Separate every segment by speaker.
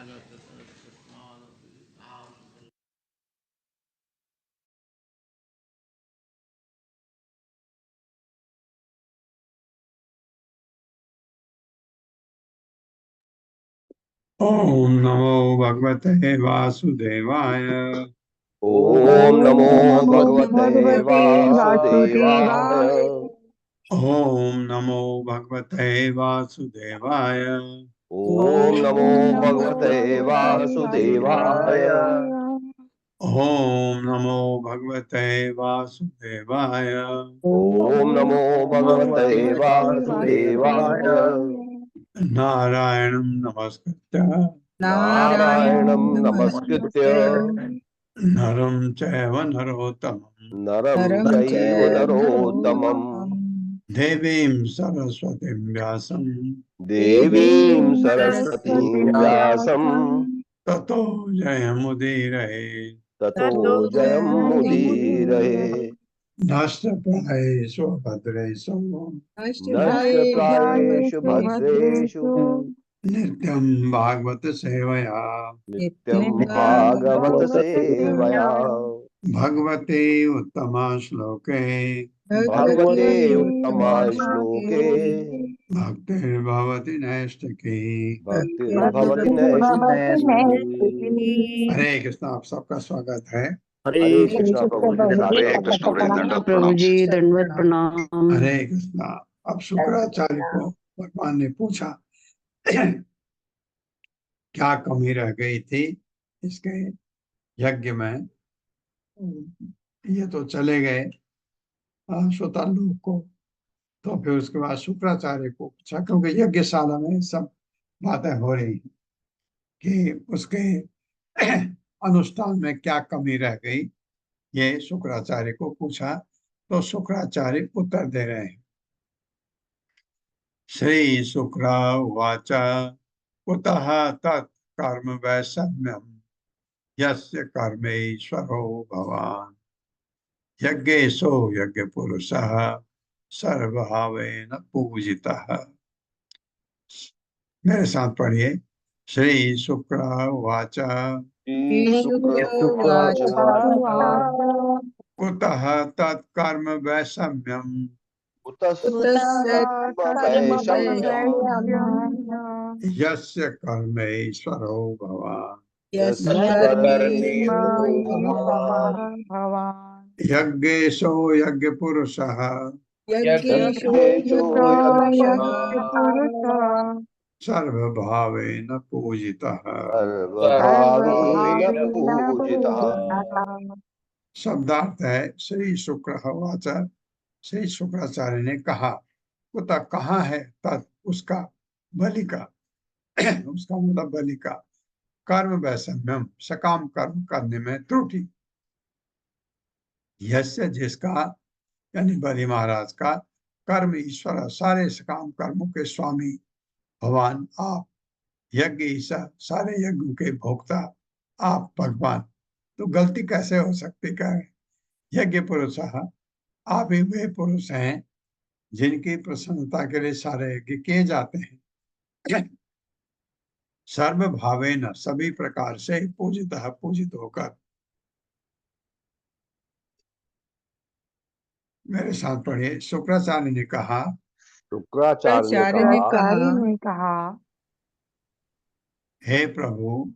Speaker 1: ओम नमो भगवते वासुदेवाय।
Speaker 2: ओम नमो भगवते वासुदेवाय।
Speaker 1: ओम नमो भगवते वासुदेवाय।
Speaker 2: ओम नमो भगवते वासुदेवाय।
Speaker 1: ओम नमो भगवते वासुदेवाय।
Speaker 2: ओम नमो भगवते वासुदेवाय।
Speaker 1: नारायणं नमस्कृत्य
Speaker 2: नारायणं नमस्कृत्य
Speaker 1: नरं चैव नरोत्तमं
Speaker 2: नरं चैव नरोत्तमम्
Speaker 1: देवीं सरस्वतीं व्यासं
Speaker 2: देवीं सरस्वतीं व्यासं
Speaker 1: ततो जयमुदीरये।
Speaker 2: ततो जयमुदीरये।
Speaker 1: नष्टप्रायेषु भद्रेषु
Speaker 2: नष्टप्रायेषु भद्रेषु
Speaker 1: नित्यं भागवत सेवया
Speaker 2: नित्यं भागवत सेवया
Speaker 1: भगवते उत्तमा श्लोके
Speaker 2: भगवते उत्तमा श्लोके
Speaker 1: भक्तिर्भवति नैष्ठिकी।
Speaker 2: भक्तिर्भवति नैष्ठिकी।
Speaker 1: हरे कृष्ण। आप सबका स्वागत है।
Speaker 2: हरे कृष्णा प्रभु जी।
Speaker 3: हरे कृष्ण दंडवत
Speaker 4: प्रभु
Speaker 3: प्रणाम।
Speaker 4: जी दंडवत प्रणाम।
Speaker 1: हरे कृष्ण। अब शुक्राचार्य को भगवान ने पूछा क्या कमी रह गई थी इसके यज्ञ में। ये तो चले गए श्रोतालोक को। तो फिर उसके बाद शुक्राचार्य को पूछा, क्योंकि यज्ञशाला में सब बातें हो रही हैं कि उसके अनुष्ठान में क्या कमी रह गई। ये शुक्राचार्य को पूछा तो शुक्राचार्य उत्तर दे रहे हैं। श्री शुक्र उवाच कुतः तत् कर्म वैषम्यम यस्य कर्मेश्वरो भवान् यज्ञेशो यज्ञ पुरुषः सर्वभावेन पूजितः। मेरे साथ पढ़िए। श्री शुक्र उवाच कुतः तत्कर्म वैषम्यम यस्य कर्मेश्वरो भवान् यज्ञेशो यज्ञ पुरुषः सर्वभावेन पूजितः। शब्दार्थ है श्री शुक्र उवाच। श्री शुक्राचार्य ने कहा, कुतः कहाँ है तत् उसका, बलि का उसका मतलब बलि का कर्म वैषम्यम सकाम कर्म करने में त्रुटि। यस्य जिसका यानी बलि महाराज का कर्म ईश्वर सारे सकाम कर्मों के स्वामी भगवान आप, यज्ञ ईसा सारे यज्ञों के भोक्ता आप भगवान, तो गलती कैसे हो सकती। क्या यज्ञ पुरुष आप ही वे पुरुष हैं जिनकी प्रसन्नता के लिए सारे यज्ञ किए जाते हैं। सर्व भावेन सभी प्रकार से पूजित पूजित होकर। मेरे साथ पढ़िए। शुक्राचार्य ने कहा,
Speaker 2: शुक्राचार्य ने कहा,
Speaker 1: हे प्रभु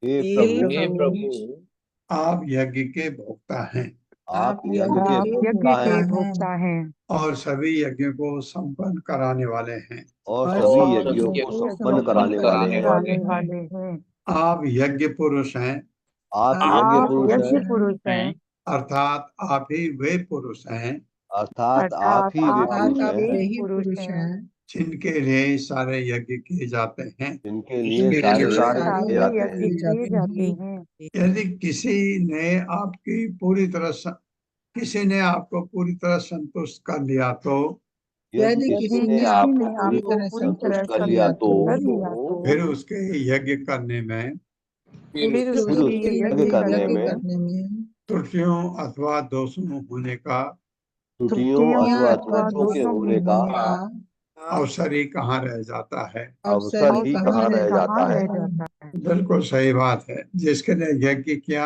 Speaker 2: हे प्रभु
Speaker 1: आप यज्ञ के भोक्ता हैं
Speaker 2: आप यज्ञ के भोक्ता हैं
Speaker 1: और सभी यज्ञ को संपन्न कराने वाले हैं।
Speaker 2: और सभी यज्ञों को संपन्न कराने वाले हैं।
Speaker 1: आप यज्ञ पुरुष हैं
Speaker 2: आप यज्ञ पुरुष हैं
Speaker 1: अर्थात आप ही वे पुरुष हैं
Speaker 2: अर्थात आप ही वे पुरुष हैं
Speaker 1: जिनके लिए सारे यज्ञ किए जाते हैं।
Speaker 2: जिनके लिए सारे यज्ञ किए जाते हैं।
Speaker 1: यदि किसी ने आपको पूरी तरह संतुष्ट कर लिया तो
Speaker 2: यदि किसी ने आपको पूरी तरह संतुष्ट कर लिया तो
Speaker 1: फिर उसके यज्ञ करने में त्रुटियों अथवा दोषों होने का अवसर ही कहाँ रह जाता है।
Speaker 2: अवसर ही कहाँ रह जाता है।
Speaker 1: बिल्कुल सही बात है। जिसके लिए यज्ञ किया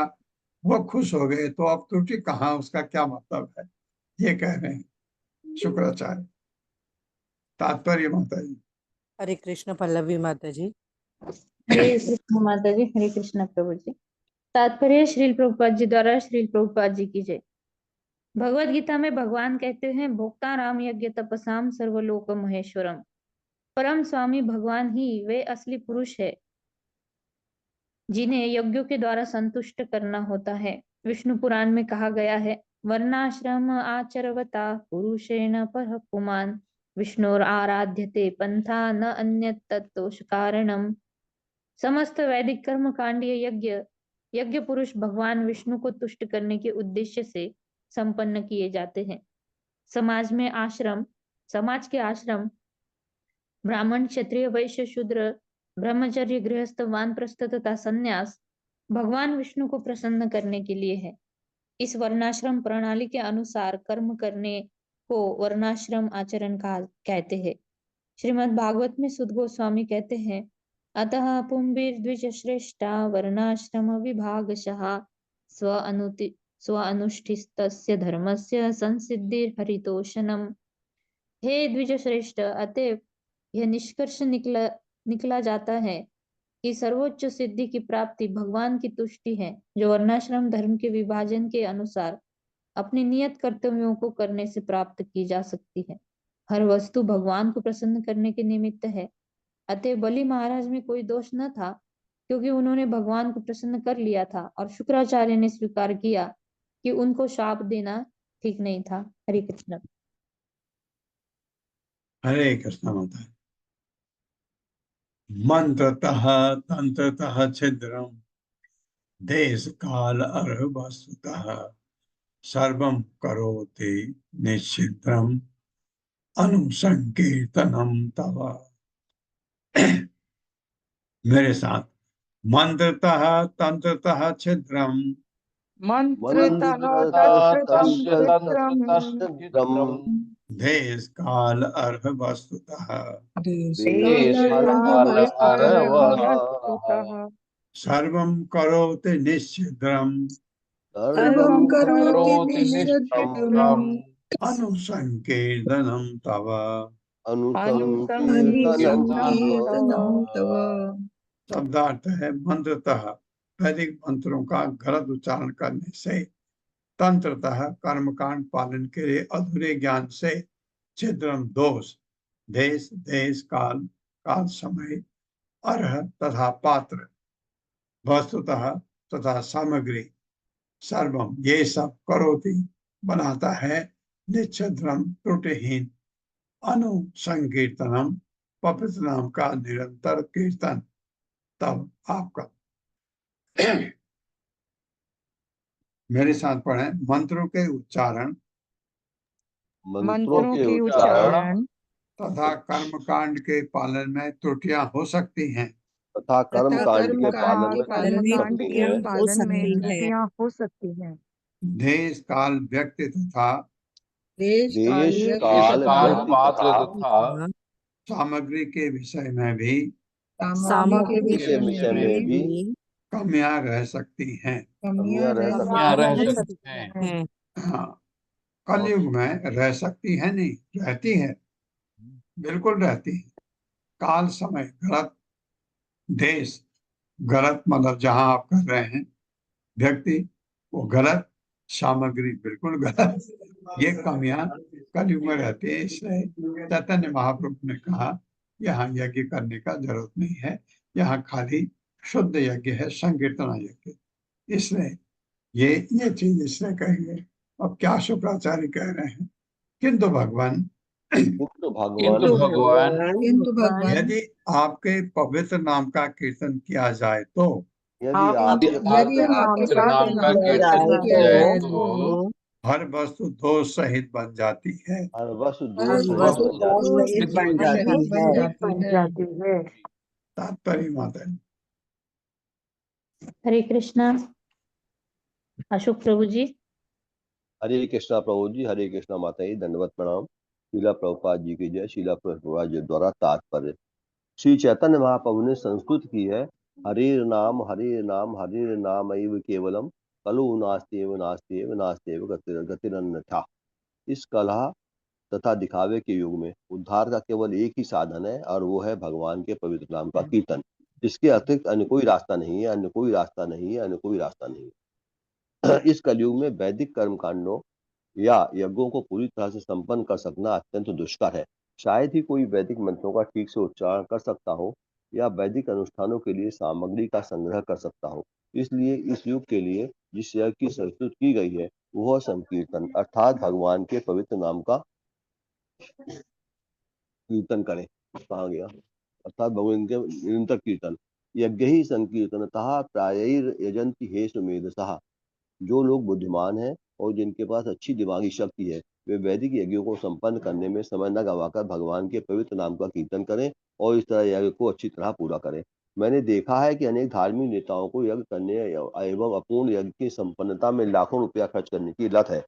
Speaker 1: वो खुश हो गए, तो अब त्रुटि कहाँ, उसका क्या मतलब है, ये कह रहे हैं शुक्राचार्य। तात्पर्य माता जी।
Speaker 3: हरे कृष्ण पल्लवी माता जी।
Speaker 2: हरे कृष्ण माता जी, हरे कृष्ण प्रभु जी। तात्पर्य श्रील प्रभुपाद जी द्वारा। श्रील प्रभुपाद जी की जय। भगवत गीता में भगवान कहते हैं, भोक्ता राम यज्ञ तपसाम सर्वलोक महेश्वरम। परम स्वामी भगवान ही वे असली पुरुष है जिन्हें यज्ञों के द्वारा संतुष्ट करना होता है। विष्णु पुराण में कहा गया है, वर्णाश्रम आचरवता पुरुषेण परः पुमान् विष्णुर आराध्यते पंथा न अन्यत् तत्तोष कारणम। समस्त वैदिक कर्म कांडीय यज्ञ यज्ञ पुरुष भगवान विष्णु को तुष्ट करने के उद्देश्य से संपन्न किए जाते हैं। समाज के आश्रम ब्राह्मण, क्षत्रिय, वैश्य, शूद्र, ब्रह्मचर्य, गृहस्थ, वानप्रस्थ तथा संन्यास भगवान विष्णु को प्रसन्न करने के लिए है। इस वर्णाश्रम प्रणाली के अनुसार कर्म करने को वर्णाश्रम आचरण कहते हैं। श्रीमद् भागवत में सुद गोस्वामी कहते हैं, अतः पुंभिर्द्विज श्रेष्ठा वर्णाश्रम विभागशः स्व अनुष्ठितस्य धर्मस्य संसिद्धिर्हरितोषणम्। हे द्विज श्रेष्ठ, अतएव यह निष्कर्ष निकला जाता है कि सर्वोच्च सिद्धि की प्राप्ति भगवान की तुष्टि है, जो वर्णाश्रम धर्म के विभाजन के अनुसार अपने नियत कर्तव्यों को करने से प्राप्त की जा सकती है। हर वस्तु भगवान को प्रसन्न करने के निमित्त है। अतः बलि महाराज में कोई दोष न था, क्योंकि उन्होंने भगवान को प्रसन्न कर लिया था और शुक्राचार्य ने स्वीकार किया कि उनको शाप देना ठीक नहीं था। हरे कृष्ण।
Speaker 1: हरे कृष्ण माता। मंत्रतः तंत्रतः छिद्रम देश काल अर्ह वस्तुतः सर्वम करोति निश्चित्रम अनुसंकीर्तनम तव। मेरे साथ। मंत्रतः तंत्रतः छिद्रम
Speaker 5: मंत्रतः
Speaker 6: मंत्रतः
Speaker 1: देश काल अर्ह वस्तुतः सर्वं करोति निश्चिद्रम
Speaker 5: सर्वं करोति निश्चितम्
Speaker 1: अनुसंकीर्तनम तव।
Speaker 5: अनुसंकीर्तनं तव।
Speaker 1: शब्दार्थ है, मंत्रतः वैदिक मंत्रों का गलत उच्चारण करने से, तंत्रतः कर्मकांड पालन के लिए अधूरे ज्ञान से, छिद्रम दोष, देश देश काल काल समय, अर्ह तथा पात्र, वस्तुतः तथा सामग्री, सर्वम ये सब करोति बनाता है, निच्छिद्रम त्रुटिहीन, अनुसंकीर्तनम पवित्र नाम का निरंतर कीर्तन, तब आपका। मेरे साथ पढ़े। मंत्रों के उच्चारण
Speaker 5: मंत्रों के उच्चारण
Speaker 1: तथा कर्मकांड के पालन में त्रुटियां हो सकती हैं।
Speaker 6: तथा कर्मकांड के पालन में
Speaker 5: कर्मकांड के पालन में
Speaker 3: सकती है।
Speaker 5: त्रुटियां हो सकती हैं।
Speaker 1: देश काल व्यक्ति तथा
Speaker 6: देश काल व्यक्ति
Speaker 3: पात्र
Speaker 6: तथा
Speaker 1: सामग्री के विषय में भी
Speaker 5: सामग्री के
Speaker 6: के विषय में भी
Speaker 1: कमियां रह सकती हैं।
Speaker 6: कमियां रह सकती हैं।
Speaker 1: हाँ, कलयुग में रह सकती है, नहीं रहती है, बिल्कुल रहती है। काल समय गलत, देश गलत, मतलब जहां आप कर रहे हैं, व्यक्ति वो गलत, सामग्री बिल्कुल गलत, ये कमियां कलयुग में रहती है। इसलिए चैतन्य महाप्रभु ने कहा, यहाँ यज्ञ करने का जरूरत नहीं है, यहाँ खाली शुद्ध यज्ञ है, संकीर्तन यज्ञ। इसलिए ये चीज इसलिए कहेंगे। अब क्या शुक्राचार्य कह रहे हैं, किंतु भगवान
Speaker 6: किंतु भगवान
Speaker 1: यदि आपके पवित्र नाम का कीर्तन किया जाए तो
Speaker 6: यदि आपके
Speaker 5: पवित्र नाम का कीर्तन किया जाए तो
Speaker 1: हर वस्तु दोष सहित बन जाती है।
Speaker 6: हर वस्तु
Speaker 5: हर वस्तु दोष
Speaker 3: सहित
Speaker 5: बन जाती है।
Speaker 1: तात्पर्य माता जी।
Speaker 2: हरे कृष्णा। अशोक प्रभु जी।
Speaker 6: हरे कृष्णा प्रभु जी, हरे कृष्णा माता जी, दंडवत प्रणाम। शीला प्रभुपाद जी की जय। शीला प्रभुपाद जी द्वारा तात्पर्य। श्री चैतन्य महाप्रभु ने संस्कृत की है हरिर्नाम हरिर्नाम हरिर्नाम एव केवलम कलु नास्त्येव नास्त्येव नास्त्येव गतिरन्यथा। इस कलह तथा दिखावे के युग में उद्धार का केवल एक ही साधन है और वो है भगवान के पवित्र नाम का कीर्तन। इसके अतिरिक्त अन्य कोई रास्ता नहीं है, अन्य कोई रास्ता नहीं है, अन्य कोई रास्ता नहीं है। इस कलयुग में वैदिक कर्मकांडों या यज्ञों को पूरी तरह से संपन्न कर सकना अत्यंत दुष्कर है। शायद ही कोई वैदिक मंत्रों का ठीक से उच्चारण कर सकता हो या वैदिक अनुष्ठानों के लिए सामग्री का संग्रह कर सकता हो। इसलिए इस युग के लिए जिस यज्ञ की संस्तुति की गई है वह संकीर्तन अर्थात भगवान के पवित्र नाम का कीर्तन करें। कहा गया अर्थात भगवान के निरंतर कीर्तन। यज्ञ ही संकीर्तनतः प्रायैर्यजन्ति हे सुमेधसः। जो लोग बुद्धिमान हैं और जिनके पास अच्छी दिमागी शक्ति है वे वैदिक यज्ञों को संपन्न करने में समय न गवाकर भगवान के पवित्र नाम का कीर्तन करें और इस तरह यज्ञ को अच्छी तरह पूरा करें। मैंने देखा है कि अनेक धार्मिक नेताओं को यज्ञ करने एवं अपूर्ण यज्ञ की संपन्नता में लाखों रुपया खर्च करने की लत है।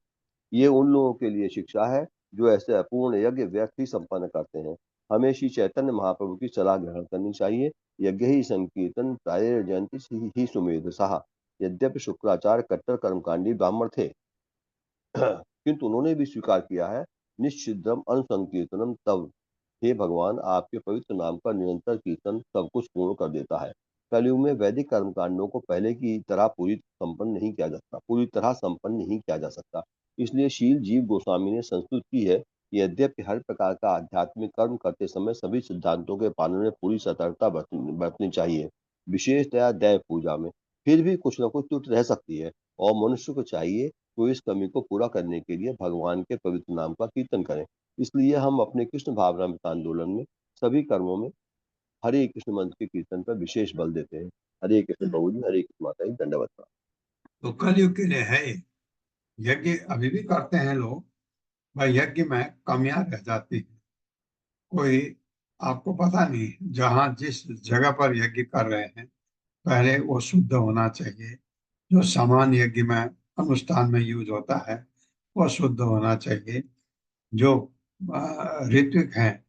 Speaker 6: ये उन लोगों के लिए शिक्षा है जो ऐसे अपूर्ण यज्ञ व्यर्थ ही संपन्न करते हैं। हमें श्री चैतन्य महाप्रभु की सलाह ग्रहण करनी चाहिए। यज्ञ ही संकीर्तन प्राय जयंती ही सुमेध साहा। यद्यपि शुक्राचार्य कट्टर कर्मकांडी ब्राह्मण थे किंतु उन्होंने भी स्वीकार किया है निश्चिद्रम अनुसंकीर्तनम तब। हे भगवान, आपके पवित्र नाम का निरंतर कीर्तन सब कुछ पूर्ण कर देता है। कलयुग में वैदिक कर्मकांडों को पहले की तरह पूरी तरह संपन्न नहीं किया जा सकता। इसलिए शील जीव गोस्वामी ने संस्तुत की है कि यद्यपि हर प्रकार का आध्यात्मिक कर्म करते समय सभी सिद्धांतों के पालन में पूरी सतर्कता बरतनी चाहिए, विशेषतया दैव पूजा में। फिर भी कुछ न कुछ त्रुटि रह सकती है और मनुष्य को चाहिए तो इस कमी को पूरा करने के लिए भगवान के पवित्र नाम का कीर्तन करें। इसलिए हम अपने कृष्ण भावनामृत आंदोलन में सभी कर्मों में हरे कृष्ण मंत्र के कीर्तन पर विशेष बल देते हैं। हरे कृष्ण प्रभु जी, हरे कृष्ण माता जी, दंडवत प्रणाम।
Speaker 1: तो कलयुग के लिए है ये। यज्ञ अभी भी करते हैं लोग, भाई यज्ञ में कमियां रह जाती है। कोई आपको पता नहीं, जहाँ जिस जगह पर यज्ञ कर रहे हैं पहले वो शुद्ध होना चाहिए। जो सामान यज्ञ में अनुष्ठान में यूज होता है वो शुद्ध होना चाहिए। जो ऋत्विक हैं,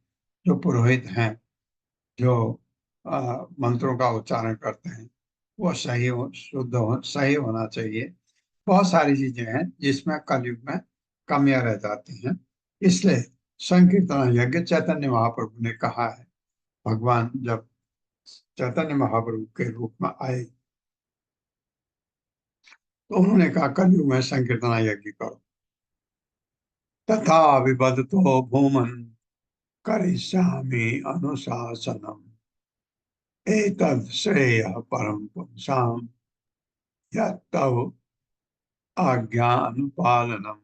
Speaker 1: जो पुरोहित हैं, जो मंत्रों का उच्चारण करते हैं वो सही होना चाहिए। बहुत सारी चीजें हैं जिसमें कलयुग में कमियां रह जाती हैं। इसलिए संकीर्तन यज्ञ चैतन्य महाप्रभु ने कहा है। भगवान जब चैतन्य महाप्रभु के रूप में आए तो उन्होंने कहा कलयुग में संकीर्तन यज्ञ करो। तथा विबदतो भूमन करिष्यामि अनुशासनम एतद् श्रेयः परम पुंसां यत्तव आज्ञा अनुपालनम।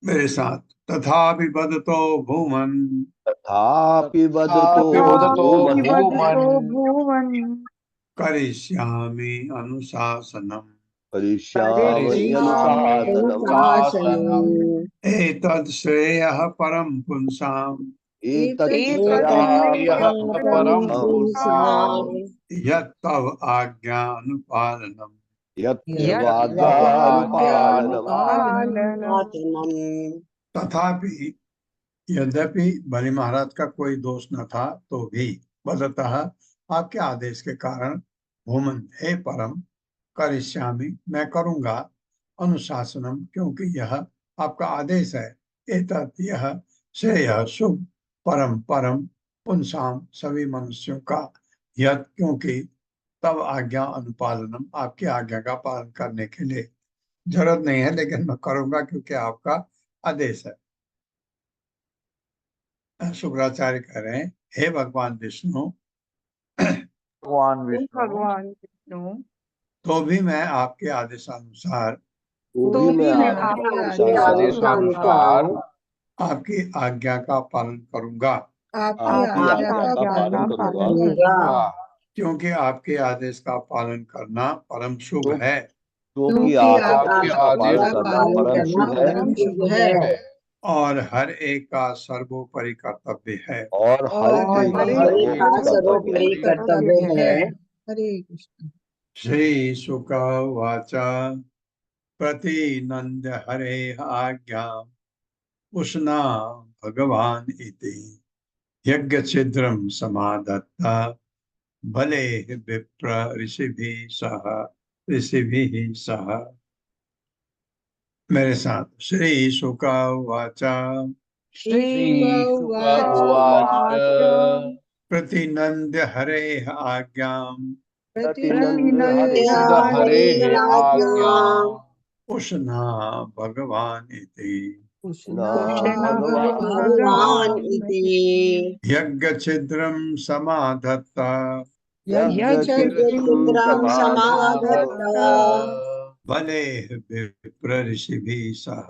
Speaker 1: मेरे साथ, तथा विबदतो भूमन
Speaker 6: तथापि वदतो
Speaker 5: वदतो
Speaker 6: भूमन्
Speaker 5: भूमन्
Speaker 1: करिष्यामि अनुशासनम
Speaker 6: करिष्यामि अनुशासनम्
Speaker 1: एतद् श्रेयः परम पुंसां
Speaker 6: एतत्
Speaker 5: एतत् परम पुंसाम्
Speaker 1: यत्तव आज्ञा अनुपालनम। तथापि यद्यपि बलि महाराज का कोई दोष न था तो भी बदतः आपके आदेश के कारण भूमन हे परम करिष्यामि मैं करूंगा अनुशासनम क्योंकि यह आपका आदेश है। एतत् यह श्रेय शुभ परम परम पुंसाम सभी मनुष्यों का यत् क्योंकि तब आज्ञा अनुपालनम आपकी आज्ञा का पालन करने के लिए जरूरत नहीं है लेकिन मैं करूंगा क्योंकि आपका आदेश है। शुक्राचार्य कह रहे हैं हे भगवान विष्णु,
Speaker 5: भगवान विष्णु
Speaker 1: तो भी मैं आपके आदेशानुसार
Speaker 6: तो भी मैं आपके आदेशानुसार
Speaker 1: आपकी आज्ञा का पालन करूंगा
Speaker 6: आपकी आज्ञा का पालन करूंगा
Speaker 1: क्योंकि आपके आदेश का पालन करना परम शुभ
Speaker 6: तो-
Speaker 1: है।
Speaker 6: क्योंकि आपके आदेश का पालन करना परम शुभ है
Speaker 1: और हर एक का सर्वोपरि कर्तव्य है।
Speaker 6: और हर एक का सर्वोपरि
Speaker 3: कर्तव्य है। हरे कृष्ण।
Speaker 1: श्री शुक उवाच प्रतिनंद्य हरे आज्ञा उष्णा भगवान इति यज्ञ छिद्रम समादत्ता भले विप्र ऋषिभिः सह। मेरे साथ श्री शुक उवाच
Speaker 5: श्रीशुक उवाच
Speaker 1: प्रतिनंद्य हरेः आज्ञाम्
Speaker 5: प्रतिनंद्य हरेः आज्ञाम्
Speaker 1: उष्णा भगवान् इति
Speaker 3: भगवान् इति
Speaker 1: यज्ञछिद्रं समाधत्ता
Speaker 3: यज्ञचित्रं समाधत्ता
Speaker 1: भले विप्र ऋषिभिः सह।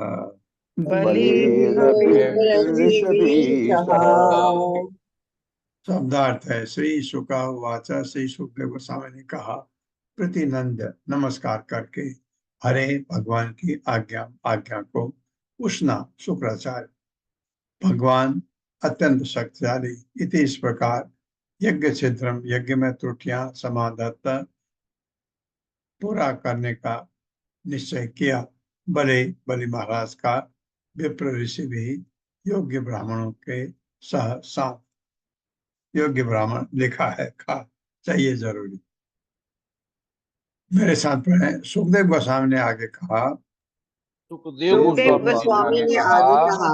Speaker 1: शब्दार्थ है श्री शुका वाचा, श्री सुखदेव गोस्वामी ने कहा प्रतिनंद नमस्कार करके हरे भगवान की आज्ञा को उष्णा शुक्राचार्य भगवान अत्यंत शक्तिशाली इति इस प्रकार यज्ञ क्षेत्रम यज्ञ में त्रुटियां समाधत्त पूरा करने का निश्चय किया। बलि महाराज का विप्र ऋषि भी योग्य ब्राह्मणों के साथ योग्य ब्राह्मण लिखा है खा चाहिए जरूरी। मेरे साथ पढ़े सुखदेव गोस्वामी ने आगे कहा
Speaker 5: सुखदेव गोस्वामी ने
Speaker 3: आगे कहा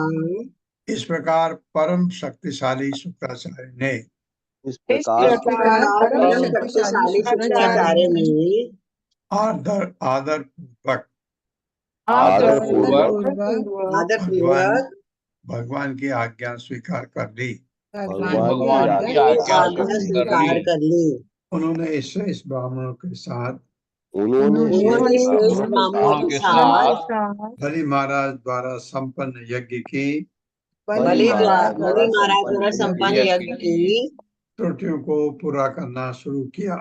Speaker 1: इस प्रकार परम शक्तिशाली शुक्राचार्य ने
Speaker 6: इस प्रकार
Speaker 3: परम शक्तिशाली शुक्राचार्य ने
Speaker 1: आदर
Speaker 3: आदरपूर्वक
Speaker 1: भगवान की आज्ञा स्वीकार कर ली।
Speaker 5: भगवान की आज्ञा
Speaker 3: स्वीकार कर ली।
Speaker 1: उन्होंने इस ब्राह्मणों के साथ
Speaker 5: के साथ
Speaker 1: बलि महाराज द्वारा संपन्न यज्ञ की
Speaker 3: बलि महाराज द्वारा संपन्न यज्ञ की
Speaker 1: त्रुटियों को पूरा करना शुरू किया।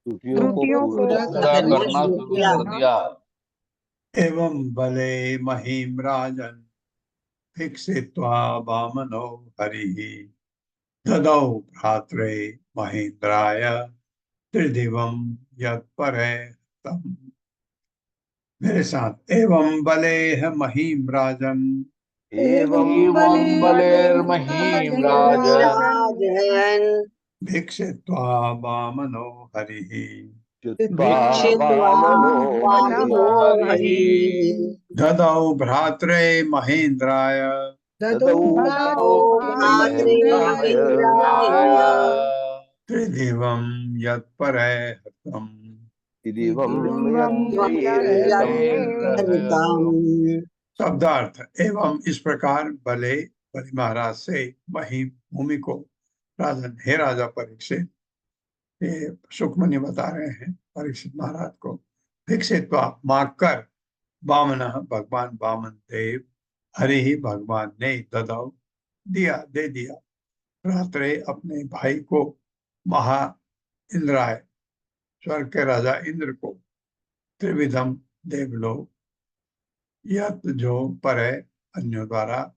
Speaker 5: पूरा करना शुरू कर दिया।
Speaker 1: एवं बले महीम राजन भिक्षित्वा वामनो हरिः ददौ भ्रात्रे महेन्द्राय त्रिदिवं यत्परे तम। मेरे साथ एवं बले महीम राजन
Speaker 5: एवं बलेर्महीम राजन्
Speaker 1: भिक्षित्वा वामनो हरिः ददौ भ्रात्रे महेन्द्राय त्रिदिवं यत्परे हतम्। शब्दार्थ एवं इस प्रकार बलि महाराज से महीम भूमि को राजन हे राजा परीक्षित, ये सुखमनी बता रहे हैं परीक्षित महाराज को, भिक्षित्वा मांग कर वामन भगवान वामन देव हरि ही भगवान ने ददाव दे दिया रात्रे अपने भाई को महा इंद्राय स्वर्ग के राजा इंद्र को त्रिविधम देवलोक यत जो पर अन्यों द्वारा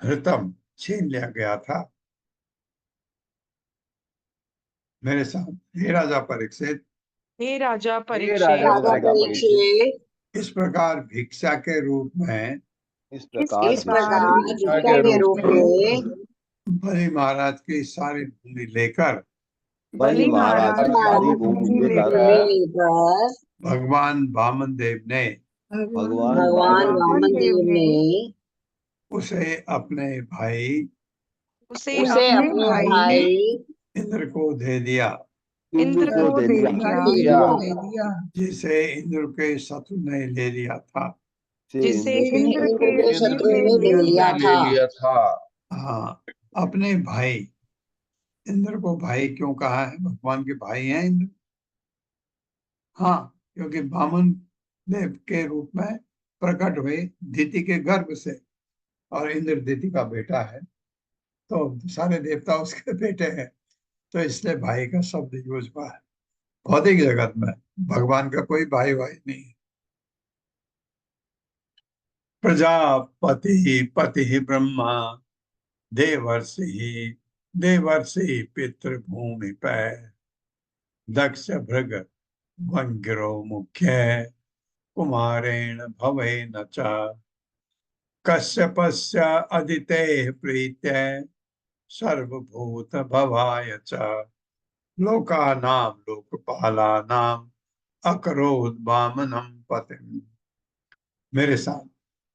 Speaker 1: हृतम छीन लिया गया था। मेरे साथ हे राजा परीक्षित इस प्रकार भिक्षा के रूप में बलि महाराज की सारी भूमि लेकर भगवान वामन देव ने उसे अपने भाई इंद्र को दे दिया, जिसे इंद्र के शत्रु ने ले लिया था। हाँ, अपने भाई इंद्र को भाई क्यों कहा है? भगवान के भाई हैं इंद्र। हाँ, क्योंकि वामन देव के रूप में प्रकट हुए दिति के गर्भ से, और इंद्र दिति का बेटा है, तो सारे देवता उसके बेटे हैं, तो इसलिए भाई का शब्द यूज हुआ है। भौतिक जगत में भगवान का कोई भाई नहीं है। प्रजापति पति ब्रह्मा देवर्षि पितृभूमि पे दक्ष भृग वंगिरो मुख्य कुमारेण भवेन च कश्यपस्य अदिते प्रीत्य सर्वभूत भवाय च लोकानां लोकपालानां अकरोत् वामनं पतिम्। मेरे साथ,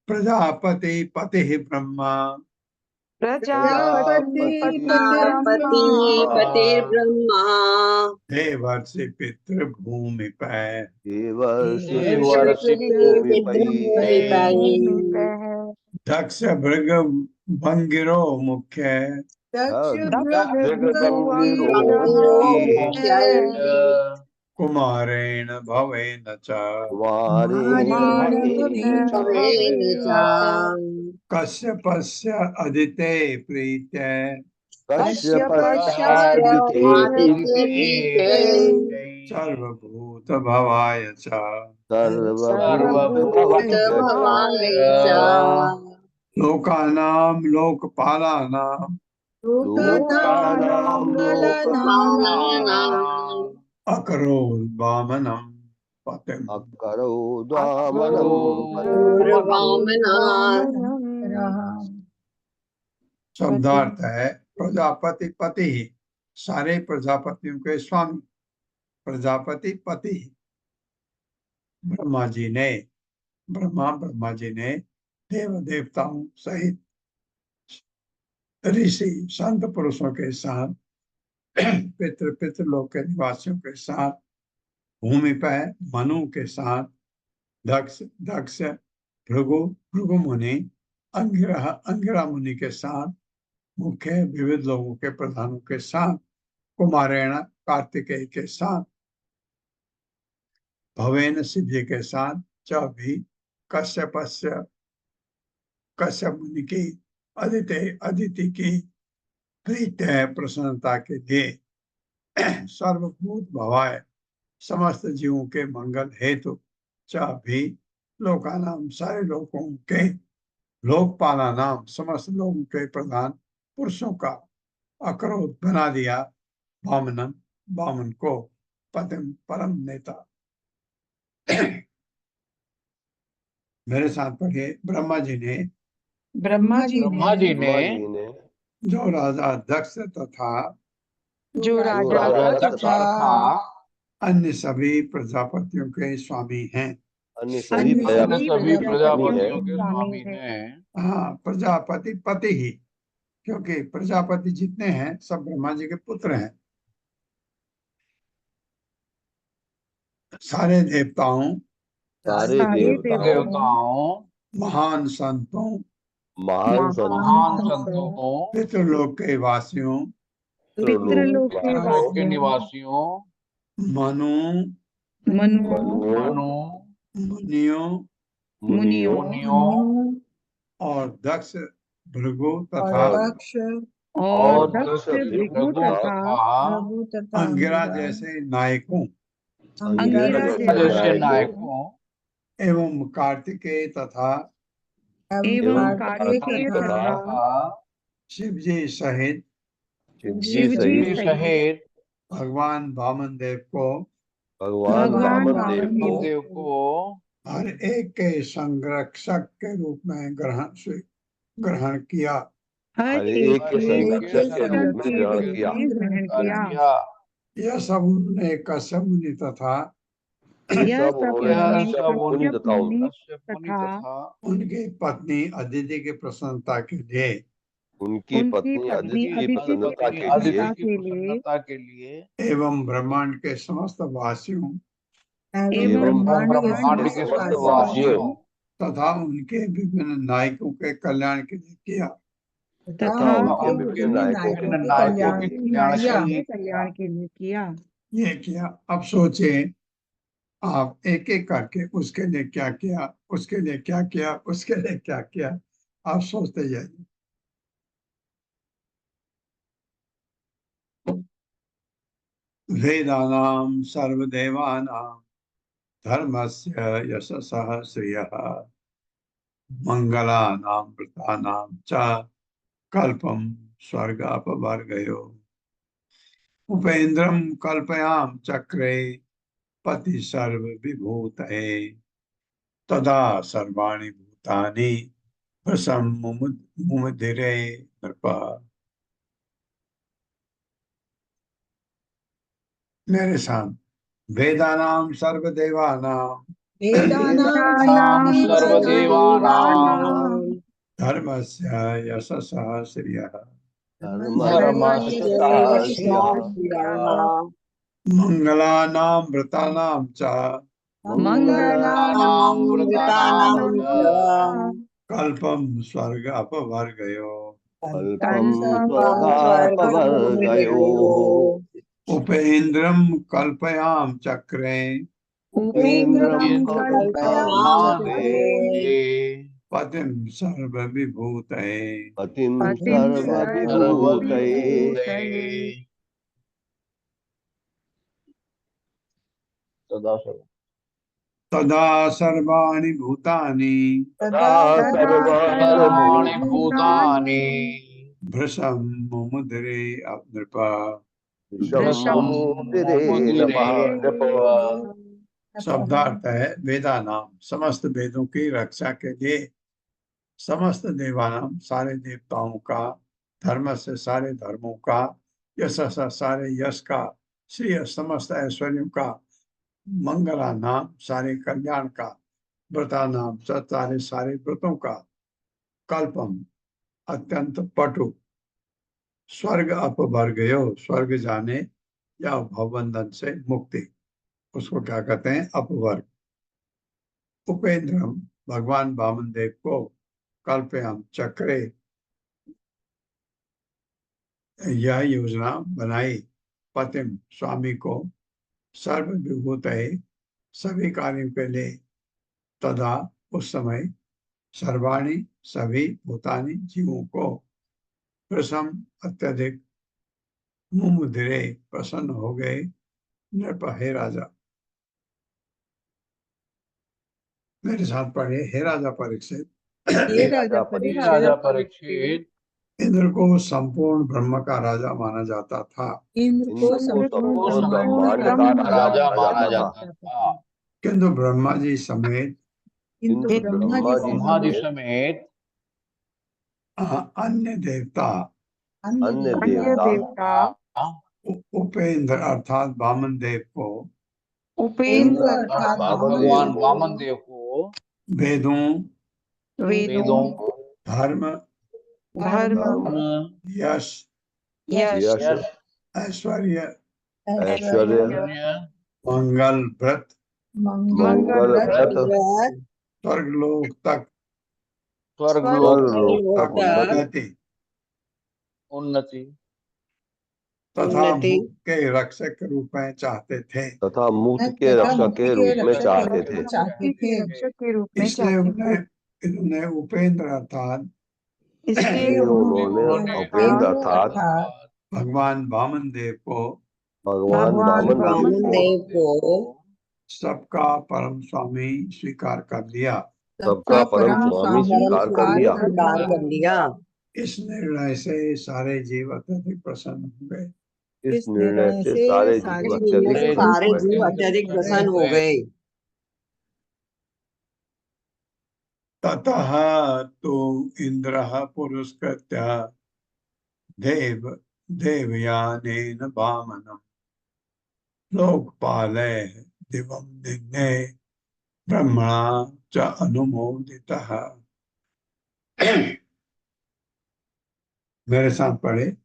Speaker 1: प्रजापति पति ब्रह्मा,
Speaker 4: प्रजापति
Speaker 3: प्रजापति पतिर्ब्रह्मा
Speaker 1: देवर्षि पितृभूमिपै,
Speaker 6: देवर्षि
Speaker 5: देवर्षि
Speaker 6: पितृभूमिपै
Speaker 1: दक्ष भृग भंगिरो मुख्य,
Speaker 6: भृगभङ्गिरो
Speaker 3: भङ्गिरो
Speaker 6: मुख्ये
Speaker 3: मुख्य
Speaker 1: कुमारेण भवेन च,
Speaker 6: कुमारेण
Speaker 3: भवेन च
Speaker 1: कश्यपस्य अदिते प्रीत्य,
Speaker 6: कश्यपस्यादिते
Speaker 3: आदित्य
Speaker 6: प्रीते
Speaker 3: प्रीते
Speaker 1: सर्वभूत भवाय च,
Speaker 3: सर्वभूत भवाय च
Speaker 1: लोकानां लोकपालानां
Speaker 6: लोकानां
Speaker 3: लोकपालानां
Speaker 1: अकरोत् वामनं पतिम्।
Speaker 6: अकरोद्वामनं
Speaker 3: पूर्वामनात्
Speaker 1: शब्दार्थ है प्रजापति पति ही, सारे प्रजापतियों के स्वामी। प्रजापति पति ही। ब्रह्मा जी ने देव देवताओं सहित ऋषि संत पुरुषों के साथ पितृलोक के निवासियों के साथ, भूमि पर मनु के साथ, दक्ष भृगु मुनि, अंगिरा मुनि के साथ, मुख्य विविध लोगों के प्रधानों के साथ, कुमारेण कार्तिकेय के साथ, भवेन शिव जी के साथ, भी कश्यप मुनि की अदिति की प्रीत्य प्रसन्नता के लिए, सर्वभूत भवाय समस्त जीवों के मंगल हेतु, भी लोकानाम सारे लोगों के, लोकपाला नाम समस्त लोगों के प्रधान पुरुषों का अक्रोध बना दिया, वामन को पतिम परम नेता। मेरे साथ पढ़िए। ब्रह्मा जी ने जो राजा दक्ष तथा अन्य सभी प्रजापतियों के स्वामी हैं,
Speaker 6: अन्य सभी
Speaker 5: प्रजापतियों के स्वामी हैं।
Speaker 1: हाँ, प्रजापति पति ही, क्योंकि प्रजापति जितने हैं सब ब्रह्मा जी के पुत्र हैं। सारे देवताओं, महान संतों, पितृलोक के वासियों,
Speaker 5: पितृलोक के निवासियों,
Speaker 1: मनु, मुनियों और दक्ष भृगु तथा अंगिरा जैसे नायकों एवं कार्तिकेय तथा शिव जी सहित भगवान वामन देव को हर एक के संरक्षक के रूप में ग्रहण किया। यह सब उन्होंने कश्यप मुनि तथा उनकी पत्नी अदिति की प्रसन्नता के लिए,
Speaker 6: उनकी पत्नी अदिति की प्रसन्नता के लिए
Speaker 1: एवं ब्रह्मांड के समस्त वासियों तथा उनके विभिन्न नायकों के कल्याण के लिए किया। ये किया। अब सोचे आप एक एक करके उसके लिए क्या किया, उसके लिए क्या किया, उसके लिए क्या किया, आप सोचते जाइए। वेदानां सर्वदेवानां धर्मस्य यशसः श्रियः मंगलानां वृतानां च कल्पं स्वर्गापवर्गयो उपेन्द्रं कल्पयाम चक्रे पति सर्व विभूतये तदा सर्वाणि भूतानि मुमुदिरे नृपा। मेरे साथ वेदानां सर्वदेवानां
Speaker 3: वेदानां
Speaker 5: सर्वदेवानां
Speaker 1: धर्मस्य यशसः श्रियः
Speaker 5: धर्मस्य
Speaker 1: मङ्गलानामृतानां च
Speaker 3: मङ्गलानां
Speaker 1: कल्पं स्वर्ग अपवर्गयो
Speaker 6: अल्पं स्वर्गापवर्गयोः
Speaker 1: उपेन्द्रं कल्पयां चक्रे
Speaker 6: उपेन्द्रं
Speaker 5: कल्पयामासे
Speaker 1: पतिं सर्वविभूतये
Speaker 6: पतिं सर्वविभूतये
Speaker 1: तदा सर्वाणि भूतानि
Speaker 5: सर्वाणि भूतानि
Speaker 1: भृशं मुमुद्रे नृप शब्दार्थ है वेदानाम समस्त वेदों की रक्षा के लिए समस्त देवानाम सारे देवताओं का धर्म से सारे धर्मों का यश से सारे यश का श्री समस्त ऐश्वर्यों का मंगला नाम सारे कल्याण का व्रता नाम सारे सारे व्रतों का कल्पम अत्यंत पटु स्वर्ग अपवर्गयो स्वर्ग जाने या भवबंधन से मुक्ति उसको क्या कहते हैं अपवर्ग उपेंद्रम भगवान वामन देव को कल्पयाम चक्रे यह योजना बनाई पतिम स्वामी को सर्व विभूत सभी कार्यों के लिए तथा उस समय सर्वाणी सभी भूतानी जीवों को प्रसम अत्यधिक मुमुद्रे प्रसन्न हो गए नृप हे राजा मेरे साथ पढ़े हे राजा परीक्षित
Speaker 5: राजा परीक्षित
Speaker 1: इंद्र को संपूर्ण ब्रह्म का राजा माना जाता था
Speaker 5: राजा माना जाता था
Speaker 1: किंतु ब्रह्मा जी समेत
Speaker 5: ब्रह्मा जी समेत
Speaker 1: अन्य देवता उपेंद्र अर्थात वामन देव को
Speaker 5: भगवान वामन देव को
Speaker 1: वेदों धर्म यश ऐश्वर्य मंगल व्रत स्वर्गलोक तक
Speaker 5: उन्नति
Speaker 1: तथा मुक्त के रक्षक के रूप में चाहते थे इसलिए उन्हें उपेंद्र अर्थात भगवान वामन देव को सबका परम स्वामी स्वीकार कर लिया इस निर्णय से सारे जीव अत्यधिक प्रसन्न हो गए
Speaker 6: इस निर्णय से सारे जीव अत्यधिक प्रसन्न हो गए
Speaker 1: ततः तो इंद्रः पुरस्कृत्य देवयानेन वामनम् लोकपालैः दिवं निन्ने ब्रह्मणा च अनुमोदितः मेरे साथ पढ़े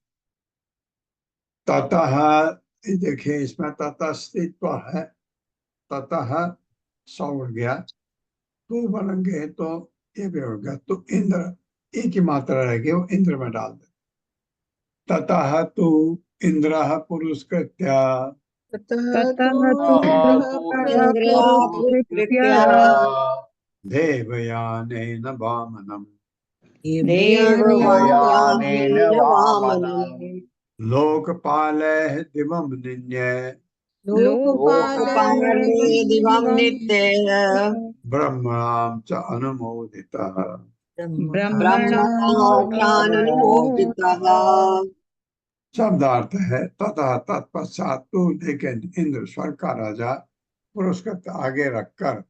Speaker 1: ततः देखिए इसमें ततः स्थित्व है ततः सौ उड़ गया तो बनेंगे तो ये भी उड़ गया तो इंद्र एक ही मात्रा रहेगी वो इंद्र में डाल दे ततः तो इंद्र पुरस्कृत्य देवयानेन वामनम् लोकपालैः दिवं निन्ये ब्रह्मणां च अनुमोदितः शब्दार्थ है तथा तत्पश्चात तो लेकिन इंद्र स्वर्ग का राजा पुरस्कृत आगे रखकर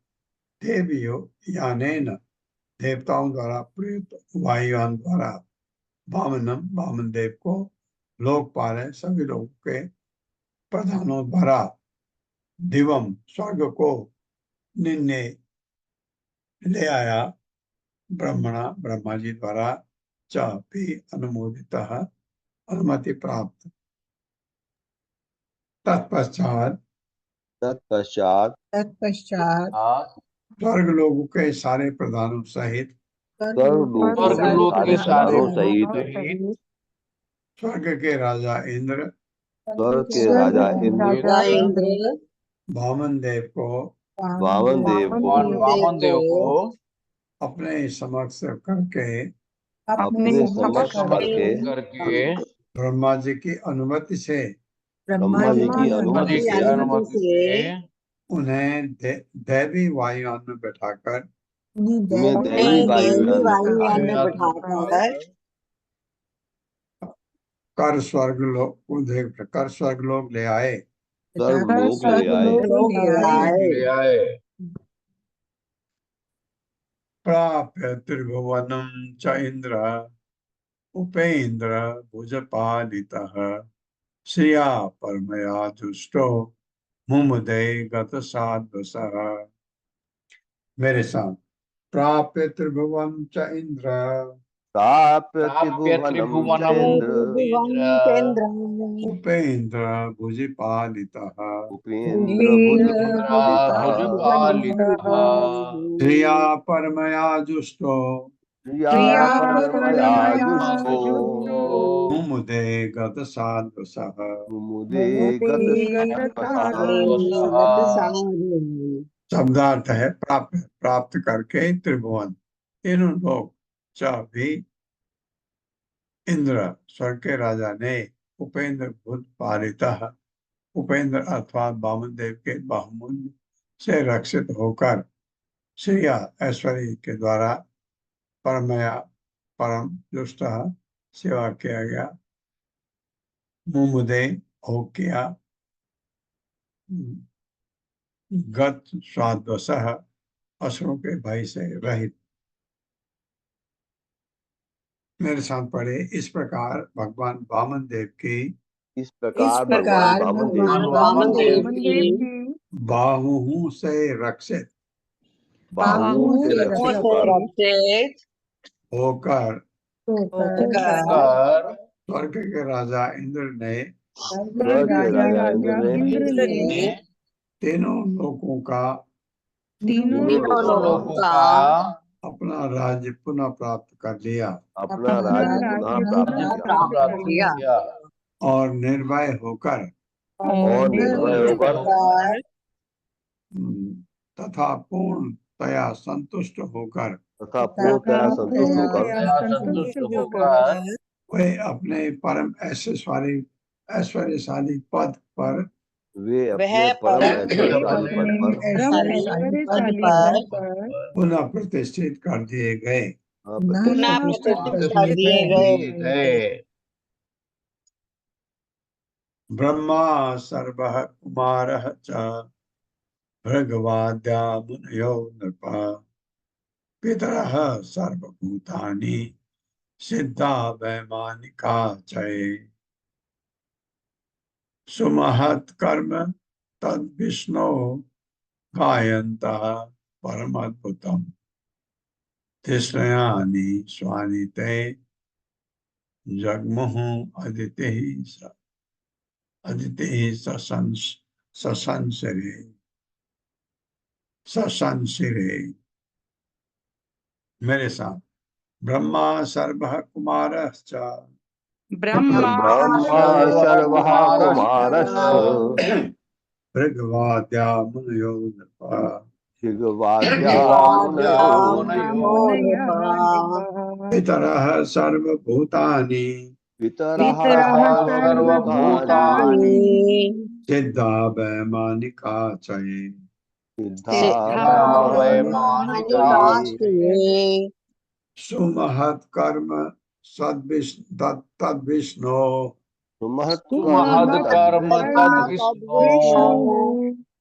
Speaker 1: देवियों यानेन देवताओं द्वारा प्रेरित वायुयान द्वारा वामन देव को लोकपाल सभी लोगों के प्रधानों द्वारा दिवम स्वर्ग को निन्ने ले आया, ब्रह्मा जी द्वारा च भी अनुमोदितः अनुमति प्राप्त। तत्पश्चात
Speaker 6: तत्पश्चात
Speaker 1: स्वर्ग लोगों के सारे प्रधानों सहित
Speaker 5: स्वर्गलोक के सारे
Speaker 6: प्रधानों सहित
Speaker 1: स्वर्ग के राजा इंद्र
Speaker 6: स्वर्ग के राजा इंद्र
Speaker 3: राजा इंद्र
Speaker 1: वामन देव को
Speaker 6: वामन देव को
Speaker 5: वामन देव को
Speaker 1: अपने समक्ष करके
Speaker 6: अपने समक्ष करके
Speaker 5: करके
Speaker 1: ब्रह्मा जी की अनुमति से
Speaker 6: ब्रह्मा जी की
Speaker 5: ब्रह्मा जी
Speaker 6: अनुमति
Speaker 5: की
Speaker 6: से
Speaker 5: अनुमति से
Speaker 1: उन्हें दैवी वायुयान में बैठाकर
Speaker 6: उन्हें दैवी वायुयान में
Speaker 3: वायुयान में
Speaker 6: बैठाकर
Speaker 3: बैठाकर
Speaker 1: कर स्वर्ग लोग ले आए।
Speaker 6: स्वर्ग लोक ले आए।
Speaker 3: लोग आए।
Speaker 5: ले आए।
Speaker 1: प्राप्य त्रिभुवनम च इंद्र उपेन्द्र भुजपालितः श्रिया परमया जुष्टो मुमुदे गत साध्वसः। मेरे साथ प्राप्य त्रिभुवन च इंद्र
Speaker 6: प्राप्य
Speaker 5: प्राप्य
Speaker 6: त्रिभुवनम
Speaker 5: त्रिभुवनम
Speaker 6: चेन्द्र
Speaker 1: उपेन्द्र भुजपालितः
Speaker 6: उपेन्द्र भुजपालितः
Speaker 5: भुजपालितः
Speaker 1: श्रिया परमया जुष्टो
Speaker 6: श्रिया परमया जुष्टो
Speaker 1: मुमुदे गत साध्वसः।
Speaker 6: मुमुदे गत साध्वसः।
Speaker 1: शब्दार्थ है प्राप्त करके त्रिभुवन तीनों लोग च भी इंद्र स्वर्ग के राजा ने उपेन्द्र भूत पालितः उपेन्द्र अथवा वामन देव के बाहुमूल्य से रक्षित होकर श्रिया ऐश्वर्य के द्वारा परमया परम दुष्ट सेवा किया गया, मुमुदे हो किया, गत स्वाद्वसः असुरों के भय से रहित। मेरे साथ पढ़े। इस प्रकार भगवान वामन देव की
Speaker 6: इस प्रकार भगवान
Speaker 3: वामन देव की
Speaker 1: बाहुओं से रक्षित
Speaker 6: बाहुओं से रक्षित
Speaker 1: होकर
Speaker 5: कर
Speaker 1: स्वर्ग के राजा इंद्र ने
Speaker 6: स्वर्ग के राजा इंद्र ने
Speaker 1: तीनों लोगों का
Speaker 5: तीनों लोगों का
Speaker 1: अपना राज्य पुनः प्राप्त कर लिया
Speaker 6: अपना राज्य पुनः प्राप्त किया
Speaker 1: और निर्भय होकर तथा पूर्णतया संतुष्ट होकर
Speaker 5: संतुष्ट होकर
Speaker 1: वे अपने परम ऐश्वर्यशाली पद पर
Speaker 6: वे अपने परम ऐश्वर्यशाली पद पर
Speaker 1: पुनः प्रतिष्ठित कर दिए गए। ब्रह्मा सर्वः कुमारः च भृगवाद्या मुनयो नृपा पितरः सर्वभूतानि सिद्धा वैमानिका चये सुमहत् कर्म तद विष्णु गायन्तः परमद्भुतम् तिस्रयानि स्वानि ते जगमुः अदितिः सशंसिरे। मेरे साथ ब्रह्मा सर्वः कुमारश्च भृगवाद्या मुनयो नृपा पितरः सर्वभूतानि सिद्धा वैमानिका चये सुमहत् कर्म तद्विष्णु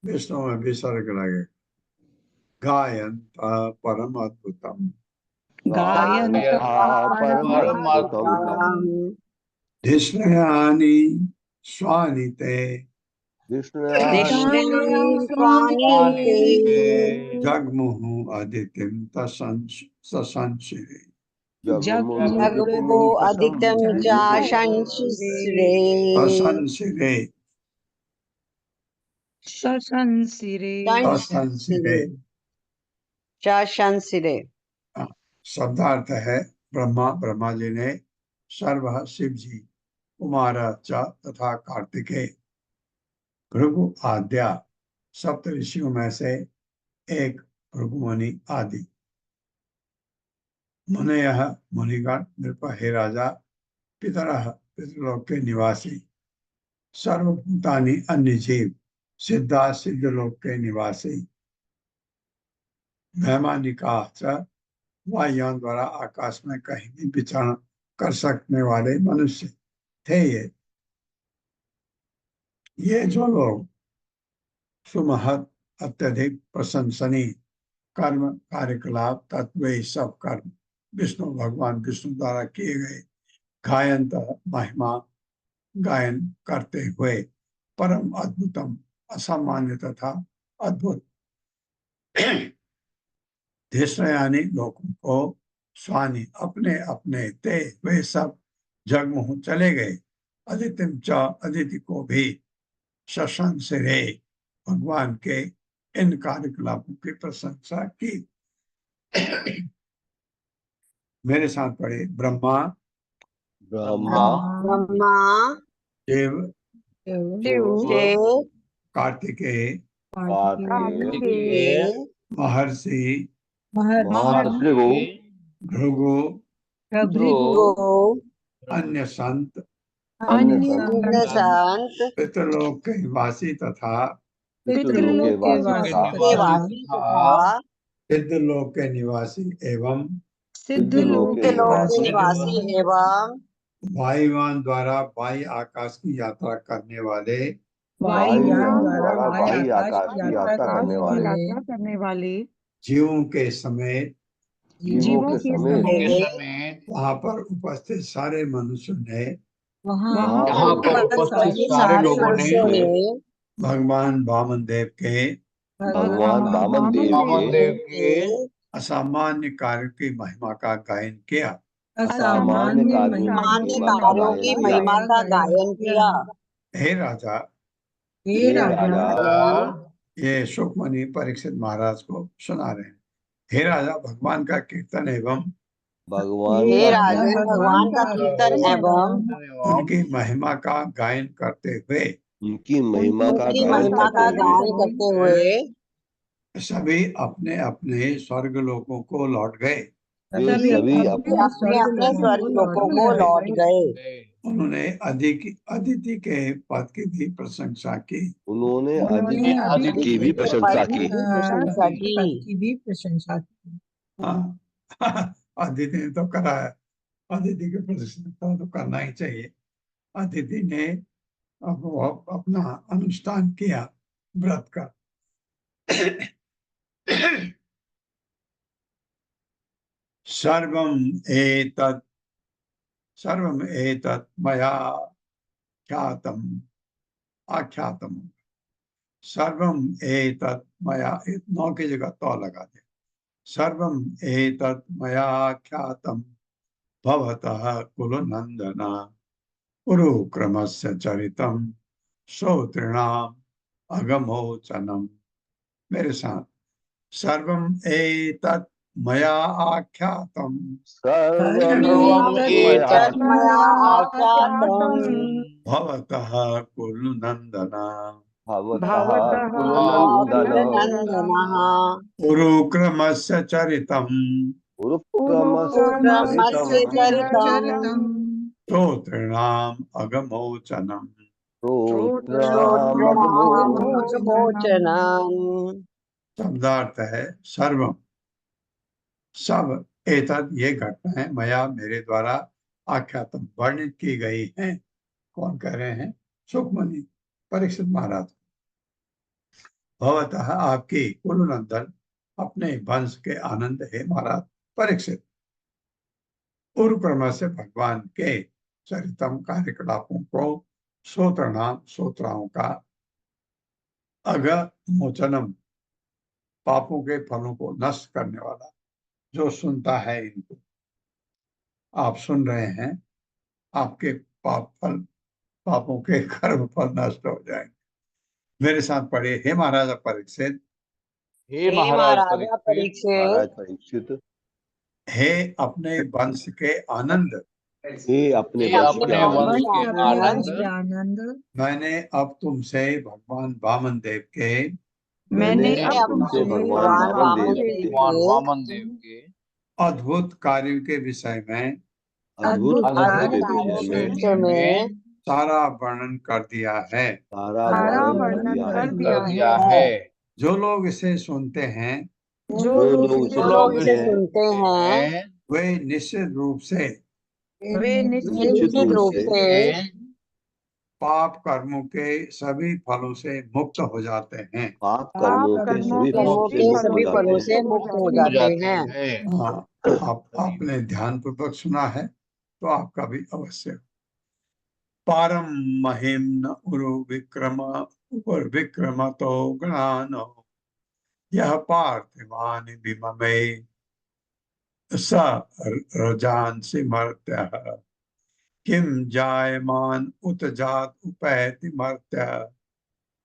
Speaker 1: विष्णु में विसर्ग लगे गायन्त परम अद्भुतम धिष्णयानि स्वानि ते
Speaker 3: दृष्टिं स्वानीते
Speaker 1: जगमुहु अदितिम तसंशिरे
Speaker 3: जगमुः अदितं च शंसिरे
Speaker 1: तसंशिरे
Speaker 7: शशंसिरे
Speaker 1: तसंशिरे।
Speaker 3: शंसिरे।
Speaker 1: शब्दार्थ है ब्रह्मा, ब्रह्मा जी ने, सर्व शिव जी, कुमार च तथा कार्तिकेय, भृगु आद्या सप्त ऋषियों में से एक भृगुमुनि आदि, मुनयः मुनिगण, नृप हे राजा, पितरः पितृलोक के निवासी, सर्वभूतानि अन्य जीव, सिद्धा सिद्धलोक के निवासी, वैमानिका च वायुयान द्वारा आकाश में कहीं भी विचरण कर सकने वाले मनुष्य थे। ये जो लोग सुमहत अत्यधिक प्रशंसनीय कर्म कार्यकलाप तत्व सब कर्म विष्णु भगवान विष्णु द्वारा किए गए गायन महिमा गायन करते हुए परम अद्भुतम असामान्य तथा अद्भुत देशयानी लोगों को स्वानी अपने अपने ते वे सब जगमुह चले गए। अदितिम च अदिति को भी शशंसिरे भगवान के इन कार्यकलापों की प्रशंसा की। मेरे साथ पढ़े ब्रह्मा
Speaker 3: ब्रह्मा
Speaker 1: देव
Speaker 3: शिव
Speaker 1: कार्तिकेय
Speaker 3: कार्तिकेय
Speaker 1: महर्षि
Speaker 7: महर्षि
Speaker 1: भृगु
Speaker 3: भृगु
Speaker 1: अन्य संत
Speaker 3: अन्य संत
Speaker 1: पितृलोक के वासी तथा
Speaker 7: पितृलोक के वासी
Speaker 3: तथा
Speaker 1: सिद्धलोक के निवासी एवं
Speaker 7: सिद्धलोक के
Speaker 3: लोक निवासी एवं
Speaker 1: वायुयान द्वारा वायु आकाश की यात्रा करने वाले
Speaker 7: वायुयान द्वारा
Speaker 6: वायु आकाश की यात्रा
Speaker 7: करने वाले
Speaker 1: जीवों के समेत
Speaker 7: जीवों के समेत
Speaker 1: वहां पर उपस्थित सारे मनुष्यों ने
Speaker 7: वहां पर उपस्थित
Speaker 3: सारे मनुष्यों ने
Speaker 1: भगवान वामन देव के
Speaker 6: भगवान वामन देव के
Speaker 1: असामान्य कार्य की महिमा का गायन किया।
Speaker 6: असामान्य
Speaker 3: कार्यों की महिमा का गायन किया।
Speaker 1: हे राजा,
Speaker 6: हे राजा
Speaker 1: ये सुखमणि परीक्षित महाराज को सुना रहे हैं। हे राजा, भगवान का कीर्तन एवं
Speaker 3: हे राजन भगवान का कीर्तन एवं
Speaker 1: उनकी महिमा का गायन करते हुए
Speaker 6: उनकी महिमा का
Speaker 3: गायन करते हुए
Speaker 1: सभी अपने अपने स्वर्ग लोकों को लौट गए।
Speaker 6: सभी
Speaker 3: अपने अपने स्वर्ग लोकों को लौट गए।
Speaker 1: उन्होंने अदिति के पद की भी प्रशंसा की।
Speaker 6: उन्होंने अदिति की भी प्रशंसा की।
Speaker 1: हाँ, अदिति ने तो करा है, अदिति की प्रशंसा तो करना ही चाहिए। अदिति ने अपना अनुष्ठान किया व्रत का। सर्वम एतत् मया ख्यातम आख्यातम। सर्वम एतत् मया, 9 की जगह तो लगा दे। सर्वम एतत् मया ख्यातम भवतः कुलनंदना कुरुक्रमस्य चरितम श्रोतॄणाम अगमोचनम। मेरे साथ, सर्वम एतत् मया आख्यातम भवतः कुलनंदना कुरुक्रमस्य चरितम श्रोतॄणाम अगमोचनम। शब्दार्थ है सर्वम सब, एतद ये घटनाएं मया मेरे द्वारा आख्यातम वर्णित की गई हैं। कौन कह रहे हैं? सुखमणि परीक्षित महाराज। भवतः आपकी कुलनंदन अपने वंश के आनंद है महाराज परीक्षित। पूर्व क्रम से भगवान के चरितम कार्यकलापों को श्रोत्रणाम श्रोत्राओं का अघ मोचनम, पापों के फलों को नष्ट करने वाला जो सुनता है इनको। आप सुन रहे हैं, आपके पापों के कर्म फल नष्ट हो जाएंगे। मेरे साथ पढ़े, हे महाराजा परीक्षित,
Speaker 5: हे
Speaker 3: हे
Speaker 5: महाराज
Speaker 3: महाराजा
Speaker 5: परीक्षित,
Speaker 6: महाराज
Speaker 3: परीक्षित,
Speaker 6: परीक्षित,
Speaker 1: हे अपने वंश के आनंद,
Speaker 6: हे अपने
Speaker 5: हे
Speaker 6: वंश के
Speaker 5: अपने वंश
Speaker 6: आनंद,
Speaker 5: के आनंद,
Speaker 7: आनंद
Speaker 1: मैंने अब तुमसे भगवान वामन देव के
Speaker 7: मैंने
Speaker 5: मैंने
Speaker 7: अब
Speaker 5: अब
Speaker 7: तुमसे
Speaker 6: तुमसे भगवान
Speaker 3: भगवान
Speaker 6: वामन
Speaker 3: वामन
Speaker 6: देव
Speaker 3: देव
Speaker 6: के
Speaker 5: भगवान
Speaker 3: के
Speaker 5: वामन देव के
Speaker 1: अद्भुत कार्यों के विषय में
Speaker 6: अद्भुत
Speaker 7: अद्भुत
Speaker 6: कार्यों के
Speaker 3: कार्यों
Speaker 6: विषय
Speaker 3: के
Speaker 6: में
Speaker 3: विषय में
Speaker 1: सारा वर्णन कर दिया है।
Speaker 6: सारा
Speaker 7: सारा
Speaker 6: वर्णन कर
Speaker 7: वर्णन
Speaker 6: दिया
Speaker 7: कर
Speaker 6: है।
Speaker 7: दिया
Speaker 5: है।
Speaker 1: जो लोग इसे सुनते हैं
Speaker 7: जो
Speaker 6: जो
Speaker 7: लोग
Speaker 6: लोग
Speaker 7: इसे
Speaker 6: इसे
Speaker 3: जो लोग
Speaker 6: सुनते
Speaker 3: इसे
Speaker 6: हैं
Speaker 3: सुनते हैं
Speaker 5: हैं,
Speaker 1: वे निश्चित रूप से
Speaker 7: वे
Speaker 6: निश्चित
Speaker 3: निश्चित रूप
Speaker 6: रूप
Speaker 3: से
Speaker 1: पाप कर्मों के सभी फलों से मुक्त हो जाते हैं।
Speaker 6: पाप
Speaker 7: पाप
Speaker 6: कर्मों के
Speaker 7: कर्मों
Speaker 6: सभी
Speaker 7: के
Speaker 6: फलों से
Speaker 3: के
Speaker 6: मुक्त हो
Speaker 3: सभी
Speaker 6: जाते
Speaker 3: फलों
Speaker 6: हैं।
Speaker 3: से मुक्त हो
Speaker 5: हो
Speaker 3: जाते
Speaker 5: जाते
Speaker 3: हैं।
Speaker 5: हैं।
Speaker 1: हाँ, आपने ध्यान पूर्वक सुना है तो आपका भी अवश्य। पारम महिम्न उरु विक्रम उपर विक्रम तो गणानो, यह पार्थिवान विममे स रजांसि मर्त्यः, किम जायमान उत जात उपैति मर्त्यः,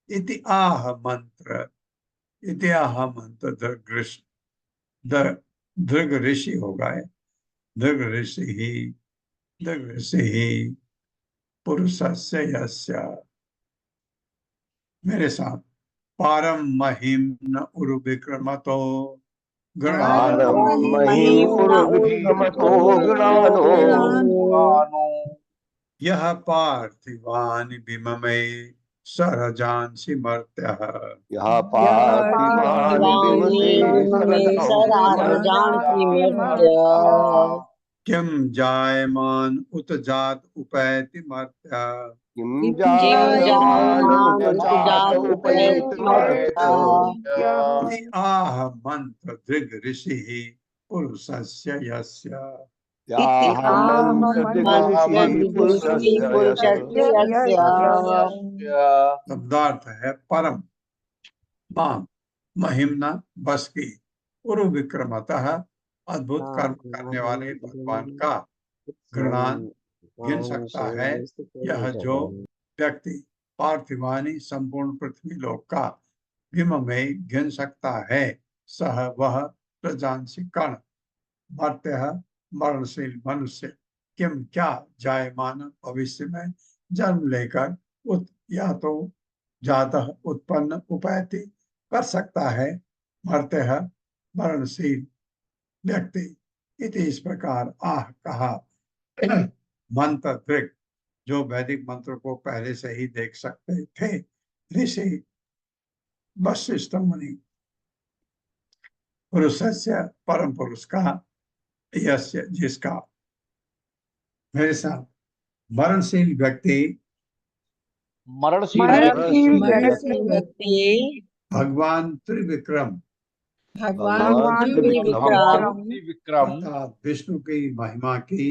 Speaker 1: इति आह मंत्र, इति आह मंत्र दृग ऋषि हो गए। दृग ऋषि ही पुरुषस्य यस्य। मेरे साथ, पारम महिम न उरु विक्रमतो
Speaker 6: पारम
Speaker 1: गणानो,
Speaker 6: महिम उर विक्रमतो गणानो,
Speaker 1: यह पार्थिवान विममे सरजांसि मर्त्यः,
Speaker 6: यह पार्थिवान विमते
Speaker 3: सरजांसि मर्त्य,
Speaker 1: किम जायमान उत जात उपैति मर्त्यः,
Speaker 6: किम
Speaker 3: किम
Speaker 6: जायमान
Speaker 3: जायमान
Speaker 6: उत जात
Speaker 3: जात
Speaker 6: उपैति मर्त्य,
Speaker 1: इति आह मंत्र दृग ऋषि पुरुषस्य यस्य।
Speaker 6: याह मंत्र दिग्ऋषि पुरुषस्य यस्य।
Speaker 1: शब्दार्थ है परम, मां, महिमना, बस की, उरु विक्रमतः, अद्भुत कर्म करने वाले भगवान का गृणान गिन सकता है यह जो व्यक्ति पार्थिवानी संपूर्ण पृथ्वी लोक का विम में गिन सकता है, सह वह प्रजांसी कर्ण मर्त्य मरणशील मनुष्य, किम क्या जायमान भविष्य में जन्म लेकर या तो जातः उत्पन्न उपैति कर सकता है, मर्त्य मरणशील व्यक्ति, इति इस प्रकार आह कहा। मंत्र दृग, जो वैदिक मंत्र को पहले से ही देख सकते थे, ऋषि वशिष्ठ मुनि, पुरुषस्य परम पुरुष का, यस्य जिसका। मेरे साथ, मरणशील व्यक्ति
Speaker 5: मरणशील
Speaker 3: व्यक्ति
Speaker 1: भगवान त्रिविक्रम
Speaker 6: भगवान
Speaker 5: भगवान त्रिविक्रम
Speaker 1: अर्थात विष्णु की महिमा की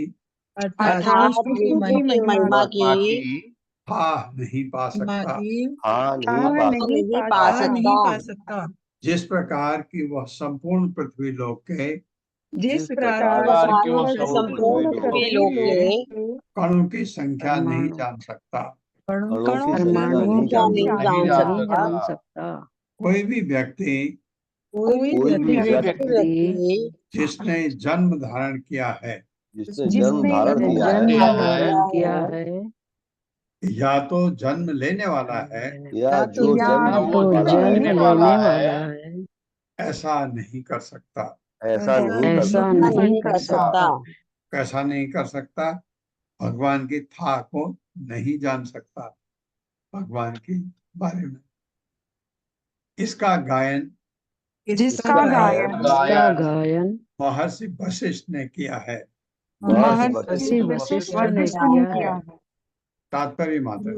Speaker 3: अर्थात विष्णु की महिमा की
Speaker 1: आह नहीं पा सकता,
Speaker 6: हाँ नहीं
Speaker 3: पा सकता,
Speaker 1: जिस प्रकार की वह संपूर्ण पृथ्वी लोक के
Speaker 7: जिस
Speaker 5: प्रकार के वह
Speaker 3: संपूर्ण पृथ्वी लोक के
Speaker 1: कणों की संख्या नहीं जान सकता।
Speaker 6: कणों की संख्या
Speaker 4: परमाणुओं
Speaker 6: नहीं
Speaker 4: की
Speaker 6: जान
Speaker 3: नहीं
Speaker 4: संख्या
Speaker 3: जान
Speaker 4: नहीं
Speaker 3: सकता।
Speaker 4: जान सकता।
Speaker 1: कोई भी व्यक्ति
Speaker 3: कोई भी व्यक्ति
Speaker 1: जिसने जन्म धारण किया है,
Speaker 6: जिसने जन्म धारण किया
Speaker 4: जन्म
Speaker 6: है
Speaker 4: धारण किया है,
Speaker 1: या तो जन्म लेने वाला है,
Speaker 6: या जो जन्म
Speaker 5: वो
Speaker 6: लेने वाला
Speaker 5: जन्म
Speaker 6: है,
Speaker 5: लेने वाला
Speaker 4: है,
Speaker 1: ऐसा नहीं कर सकता।
Speaker 6: ऐसा नहीं कर
Speaker 4: ऐसा
Speaker 6: सकता।
Speaker 4: नहीं कर सकता।
Speaker 1: कैसा नहीं कर सकता? भगवान की था को नहीं जान सकता, भगवान के बारे में। इसका गायन
Speaker 7: जिसका
Speaker 4: गायन
Speaker 1: महर्षि वशिष्ठ ने किया है।
Speaker 4: महर्षि वशिष्ठ ने किया है।
Speaker 1: तात्पर्य मात्र,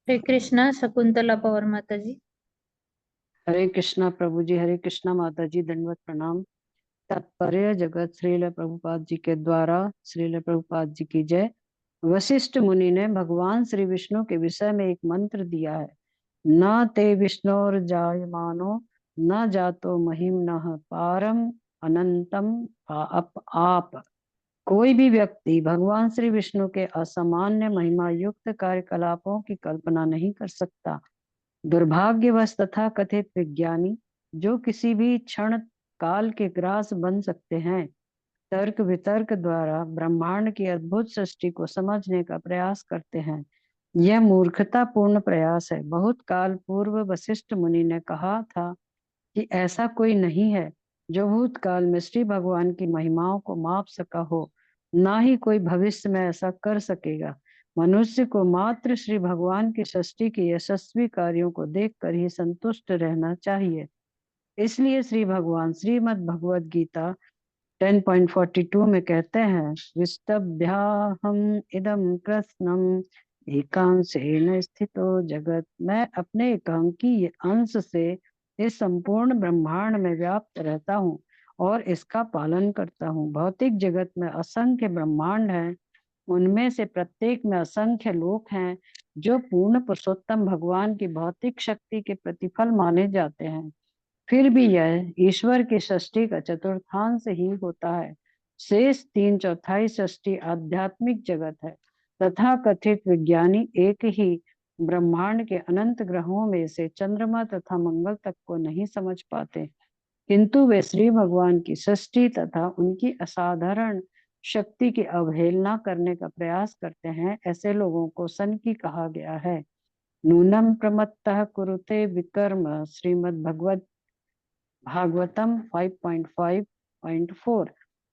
Speaker 2: हरे कृष्णा। शकुंतला पवार माता जी।
Speaker 4: हरे कृष्णा प्रभु जी, हरे कृष्णा माता जी, दंडवत प्रणाम। तात्पर्य जगत श्रील प्रभुपाद जी के द्वारा, श्रील प्रभुपाद जी की जय। वशिष्ठ मुनि ने भगवान श्री विष्णु के विषय में एक मंत्र दिया है। न ते विष्णोर्जायमानो न जातो महिम्नः पारम अनंतम आप। कोई भी व्यक्ति भगवान श्री विष्णु के असामान्य महिमा युक्त कार्यकलापों की कल्पना नहीं कर सकता। दुर्भाग्यवश तथा कथित विज्ञानी जो किसी भी क्षण काल के ग्रास बन सकते हैं, तर्क वितर्क द्वारा ब्रह्मांड की अद्भुत सृष्टि को समझने का प्रयास करते हैं। यह मूर्खतापूर्ण प्रयास है। बहुत काल पूर्व वशिष्ठ मुनि ने कहा था कि ऐसा कोई नहीं है जो भूतकाल में श्री भगवान की महिमाओं को माप सका हो, ना ही कोई भविष्य में ऐसा कर सकेगा। मनुष्य को मात्र श्री भगवान की सृष्टि के यशस्वी कार्यों को देखकर ही संतुष्ट रहना चाहिए। इसलिए श्री भगवान श्रीमद् भगवद गीता 10.42 में कहते हैं, विष्टभ्याहम इदम कृष्णम एकांशेन स्थितो जगत। मैं अपने एकांकी अंश से इस संपूर्ण ब्रह्मांड में व्याप्त रहता हूँ और इसका पालन करता हूँ। भौतिक जगत में असंख्य ब्रह्मांड हैं, उनमें से प्रत्येक में असंख्य लोक हैं जो पूर्ण पुरुषोत्तम भगवान की भौतिक शक्ति के प्रतिफल माने जाते हैं। फिर भी यह ईश्वर की सृष्टि का चतुर्थांश ही होता है। शेष 3/4 सृष्टि आध्यात्मिक जगत है। तथा कथित विज्ञानी एक ही ब्रह्मांड के अनंत ग्रहों में से चंद्रमा तथा मंगल तक को नहीं समझ पाते, किंतु वे श्री भगवान की सृष्टि तथा उनकी असाधारण शक्ति की अवहेलना करने का प्रयास करते हैं। ऐसे लोगों को सनकी कहा गया है। नूनम प्रमत्तः कुरुते विकर्म। श्रीमद् भागवतम 5.5.4।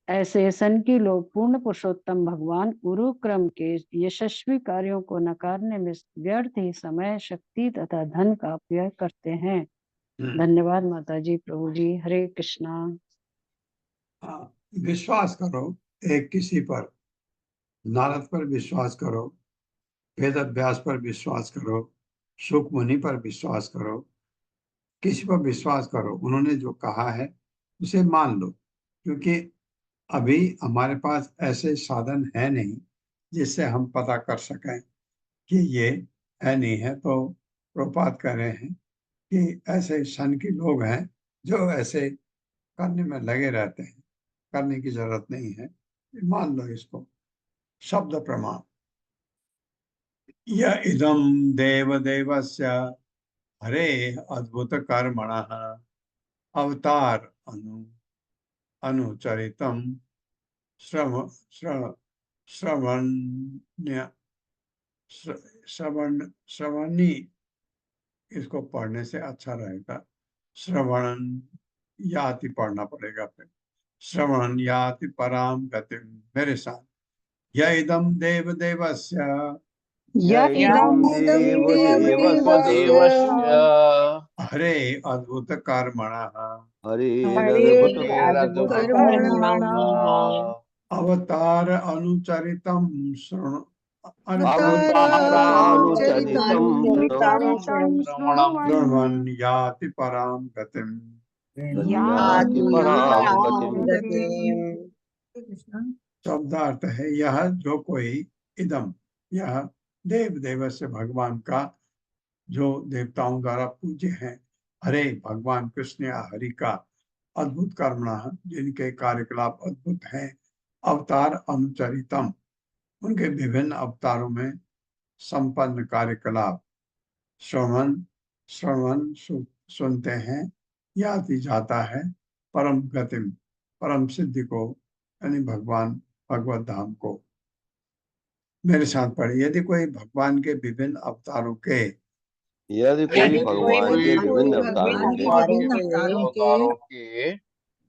Speaker 4: ऐसे सनकी लोग पूर्ण पुरुषोत्तम भगवान उरु क्रम के यशस्वी कार्यों को नकारने में व्यर्थ ही समय, शक्ति तथा धन का अपव्यय करते हैं। धन्यवाद माता जी, प्रभु जी। हरे कृष्णा।
Speaker 1: हाँ, विश्वास करो एक किसी पर, नारद पर विश्वास करो, वेद अभ्यास पर विश्वास करो, सुख मुनि पर विश्वास करो, किसी पर विश्वास करो, उन्होंने जो कहा है उसे मान लो। क्योंकि अभी हमारे पास ऐसे साधन है नहीं जिससे हम पता कर सकें कि ये है नहीं है। तो प्रभुपाद कह रहे हैं कि ऐसे सन के लोग हैं जो ऐसे करने में लगे रहते हैं, करने की जरूरत नहीं है, मान लो इसको। शब्द प्रमाण, यह इदम देव देवस्य हरे अद्भुत कर्मणः अवतार अनुचरितम श्रव श्रव श्रवण्य श्रवणी, इसको पढ़ने से अच्छा रहेगा। श्रवण याति पढ़ना पड़ेगा। फिर श्रवण याति पराम गतिम। मेरे साथ, यह इदम देव देवस्य
Speaker 7: इदं देवदेवस्य
Speaker 1: हरे अद्भुत कर्मणः
Speaker 6: हरेरद्भुत
Speaker 3: अद्भुत
Speaker 7: कर्मणः
Speaker 1: अवतार अनुचरितम शृणु
Speaker 6: अवतारानुचरितं
Speaker 1: श्रवण याति पराम गतिम।
Speaker 6: याति परां गतिम्।
Speaker 1: शब्दार्थ है, यह जो कोई, इदम यह देव देवस्य भगवान का जो देवताओं द्वारा पूज्य है, हरे भगवान कृष्ण या हरि का अद्भुत कर्मणा, जिनके कार्यकलाप अद्भुत हैं, अवतार अनुचरितम, उनके विभिन्न अवतारों में संपन्न कार्यकलाप, श्रवण श्रवण सुनते हैं, याति जाता है, परम गतिम, परम सिद्धि को, यानी भगवान भगवत धाम को। मेरे साथ पढ़े, यदि कोई भगवान के विभिन्न अवतारों के
Speaker 6: यदि कोई भगवान के विभिन्न अवतारों के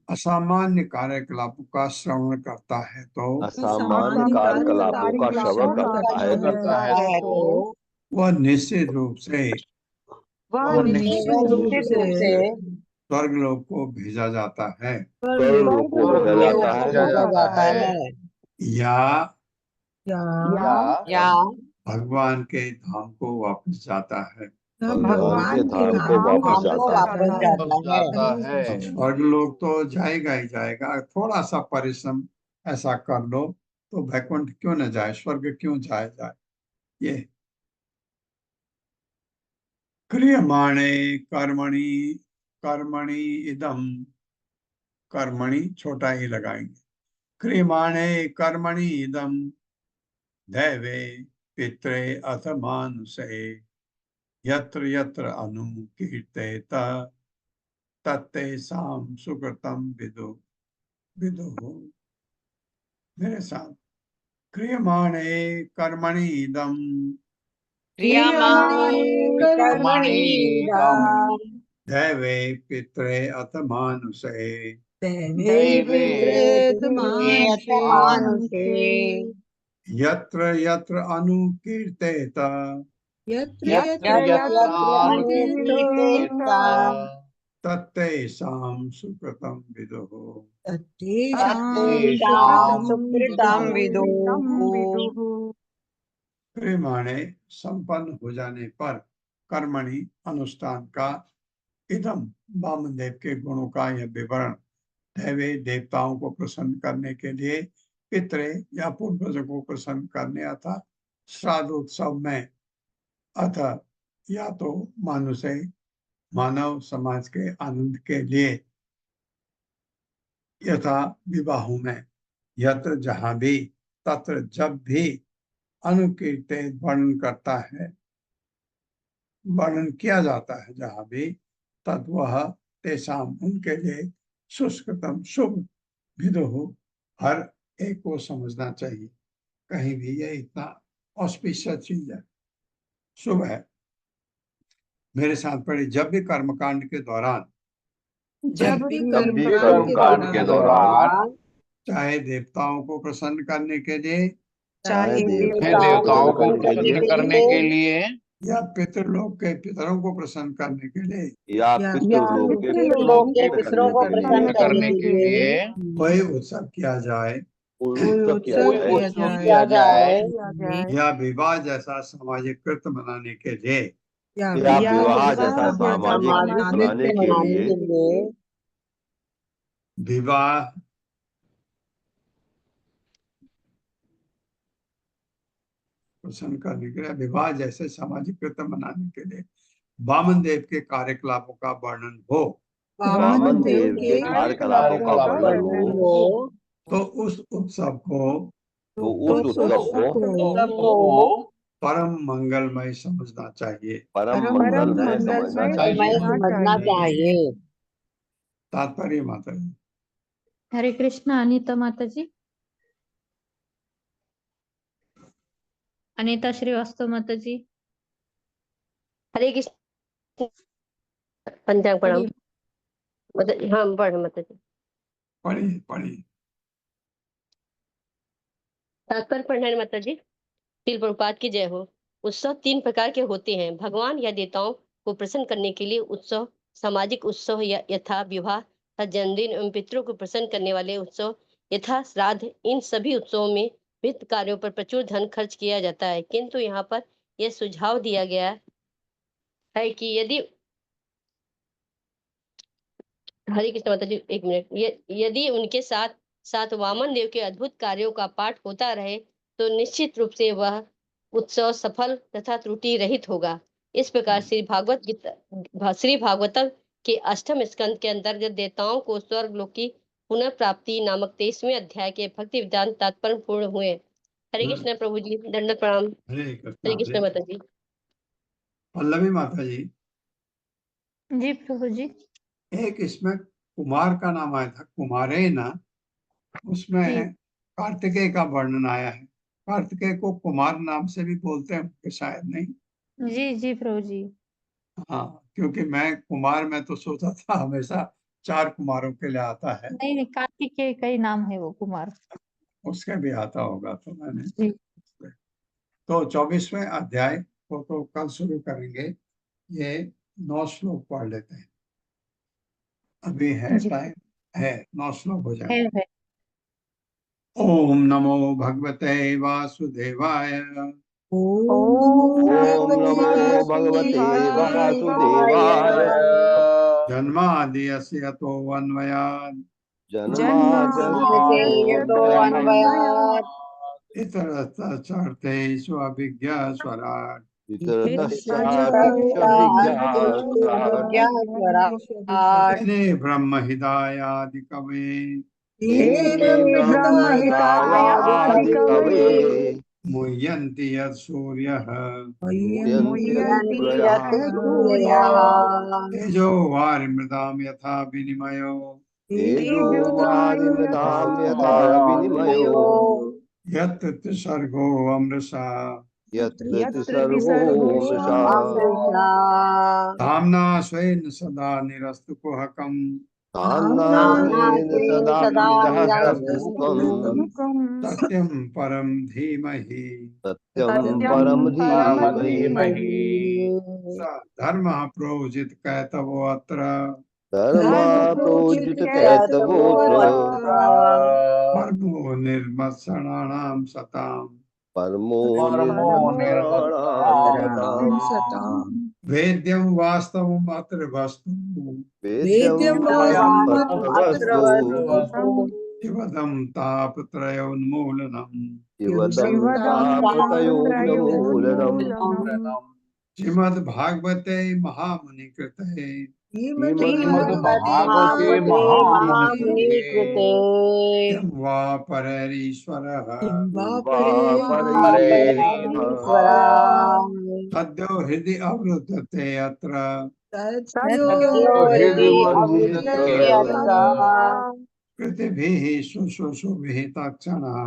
Speaker 1: असामान्य कार्यकलापों का श्रवण करता है तो
Speaker 6: असामान्य कार्यकलापों का श्रवण करता है तो
Speaker 1: वह निश्चित रूप से स्वर्गलोक को भेजा जाता है,
Speaker 6: स्वर्गलोक को भेजा जाता है
Speaker 1: या भगवान के धाम को वापस जाता है।
Speaker 6: भगवान के धाम को वापस जाता है।
Speaker 1: स्वर्गलोक तो जाएगा ही जाएगा। थोड़ा सा परिश्रम ऐसा कर लो तो वैकुंठ क्यों न जाए, स्वर्ग क्यों जाए। ये क्रियमाणे कर्मणि कर्मणि इदम, कर्मणि छोटा ही लगाएंगे, क्रियमाणे कर्मणि इदम दैवे पित्रे अथ मानुषे यत्र यत्र अनुकीर्तेत तत्तेषां सुकृतं विदु विदुः। मेरे साथ, क्रियमाणे कर्मणि इदम
Speaker 3: क्रियमाणे कर्मणि इदं
Speaker 1: दैवे पित्रे अथ मानुषे
Speaker 3: दैवे पित्रे मानुषे
Speaker 1: यत्र यत्र अनुकीर्तेत
Speaker 3: यत्र यत्र अनुकीर्तेत
Speaker 1: तत्तेषां सुकृतं विदुः।
Speaker 3: तत्तेषां सुकृतं विदुः।
Speaker 1: क्रियमाणे संपन्न हो जाने पर, कर्मणि अनुष्ठान का, इदम वामदेव के गुणों का यह विवरण दैवे देवताओं को प्रसन्न करने के लिए, पितरे या पूर्वज को प्रसन्न करने अथा श्राद्ध उत्सव में, अथ या तो मानुषे मानव समाज के आनंद के लिए, यथा विवाहों में, यत्र जहां भी, तत्र जब भी, अनुकीर्तित वर्णन करता है, वर्णन किया जाता है जहां भी, तद वह तेषाम उनके लिए सुष्कृतम शुभ विदुः हर एक को समझना चाहिए। कहीं भी ये इतना ऑस्पिशियस चीज है, शुभ है। मेरे साथ पढ़े, जब भी कर्मकांड के दौरान,
Speaker 3: जब भी
Speaker 5: कर्मकांड के दौरान
Speaker 1: चाहे देवताओं को प्रसन्न करने के लिए
Speaker 3: चाहे
Speaker 5: देवताओं को प्रसन्न करने के लिए
Speaker 1: या पितृलोक के पितरों को प्रसन्न करने के लिए,
Speaker 6: या
Speaker 3: पितृलोक के पितरों को प्रसन्न करने के लिए
Speaker 1: कोई उत्सव किया जाए
Speaker 3: किया जाए
Speaker 1: या विवाह जैसा सामाजिक कृत्य मनाने के लिए,
Speaker 6: या विवाह जैसा सामाजिक मनाने के लिए
Speaker 1: विवाह प्रसन्न करने के लिए, विवाह जैसे सामाजिक कृत्य मनाने के लिए वामन देव के कार्यकलापों का वर्णन हो,
Speaker 6: वामन देव के कार्यकलापों का वर्णन हो,
Speaker 1: तो उस उत्सव को परम मंगलमय समझना चाहिए।
Speaker 6: परम मंगलमय
Speaker 3: समझना चाहिए।
Speaker 1: तात्पर्य माता जी।
Speaker 2: हरे कृष्णा। अनीता माता जी। अनीता श्रीवास्तव माता जी।
Speaker 8: हरे कृष्ण। पंचांग प्रणाम। हाँ पढ़ माता जी।
Speaker 1: पढ़िए।
Speaker 8: तात्पर्य पढ़ना माता जी। श्रील प्रभुपाद की जय हो। उत्सव 3 प्रकार के होते हैं। भगवान या देवताओं को प्रसन्न करने के लिए उत्सव, सामाजिक उत्सव यथा विवाह तथा जन्मदिन एवं पितरों को प्रसन्न करने वाले उत्सव यथा श्राद्ध। इन सभी उत्सवों में वित्त कार्यों पर प्रचुर धन खर्च किया जाता है, किंतु यहाँ पर यह सुझाव दिया गया है कि यदि, हरे कृष्ण माता जी, एक मिनट, यदि उनके साथ साथ वामन देव के अद्भुत कार्यों का पाठ होता रहे तो निश्चित रूप से वह उत्सव सफल तथा त्रुटि रहित होगा। इस प्रकार श्री भागवतम के 8वें स्कंद के अंतर्गत देवताओं को स्वर्ग लोक की पुनः प्राप्ति नामक 23वें अध्याय के भक्ति विधान तात्पर्य पूर्ण हुए। हरे कृष्ण प्रभु जी, दंडवत प्रणाम। हरे कृष्ण माता जी।
Speaker 1: पल्लवी माता जी।
Speaker 2: जी प्रभु जी।
Speaker 1: एक इसमें कुमार का नाम आया था, कुमारेन, उसमें कार्तिकेय का वर्णन आया है। कार्तिकेय को कुमार नाम से भी बोलते हैं शायद, नहीं?
Speaker 2: जी प्रभु जी।
Speaker 1: हाँ, क्योंकि मैं कुमार में तो सोचा था हमेशा 4 कुमारों के लिए आता है।
Speaker 2: नहीं, कार्तिकेय का ही नाम है वो कुमार।
Speaker 1: उसके भी आता होगा तो मैंने। तो 24वें अध्याय को तो कल शुरू करेंगे। ये 9 श्लोक पढ़ लेते हैं। अभी है टाइम, है 9 श्लोक हो जाए। ओम नमो भगवते वासुदेवाय।
Speaker 6: ओम नमो भगवते वासुदेवाय।
Speaker 1: जन्मादि यतो अन्वयात् इतरतश्चार्थेषु अभिज्ञा स्वराट् तेने ब्रह्म हिदायादि कवे मुह्यन्ति यत् सूर्यः तेजो वारिमृदां यथा विनिमयो यत्र त्रिसर्गो अमृषा धाम्ना स्वेन सदा निरस्तु कुहकम् सत्यं परं धीमहि धर्मः प्रोजित कैतवो अत्र परमो निर्मत्सराणां सताम् वेद्यं वास्तवम् अत्र वस्तु शिवदं तापत्रयोन्मूलनम् श्रीमद्भागवते महामुनि कृते यं वा परैरीश्वरः सद्यो हृदि अवरुद्धते अत्र कृतिभिः शुश्रूषुभिः तत्क्षणः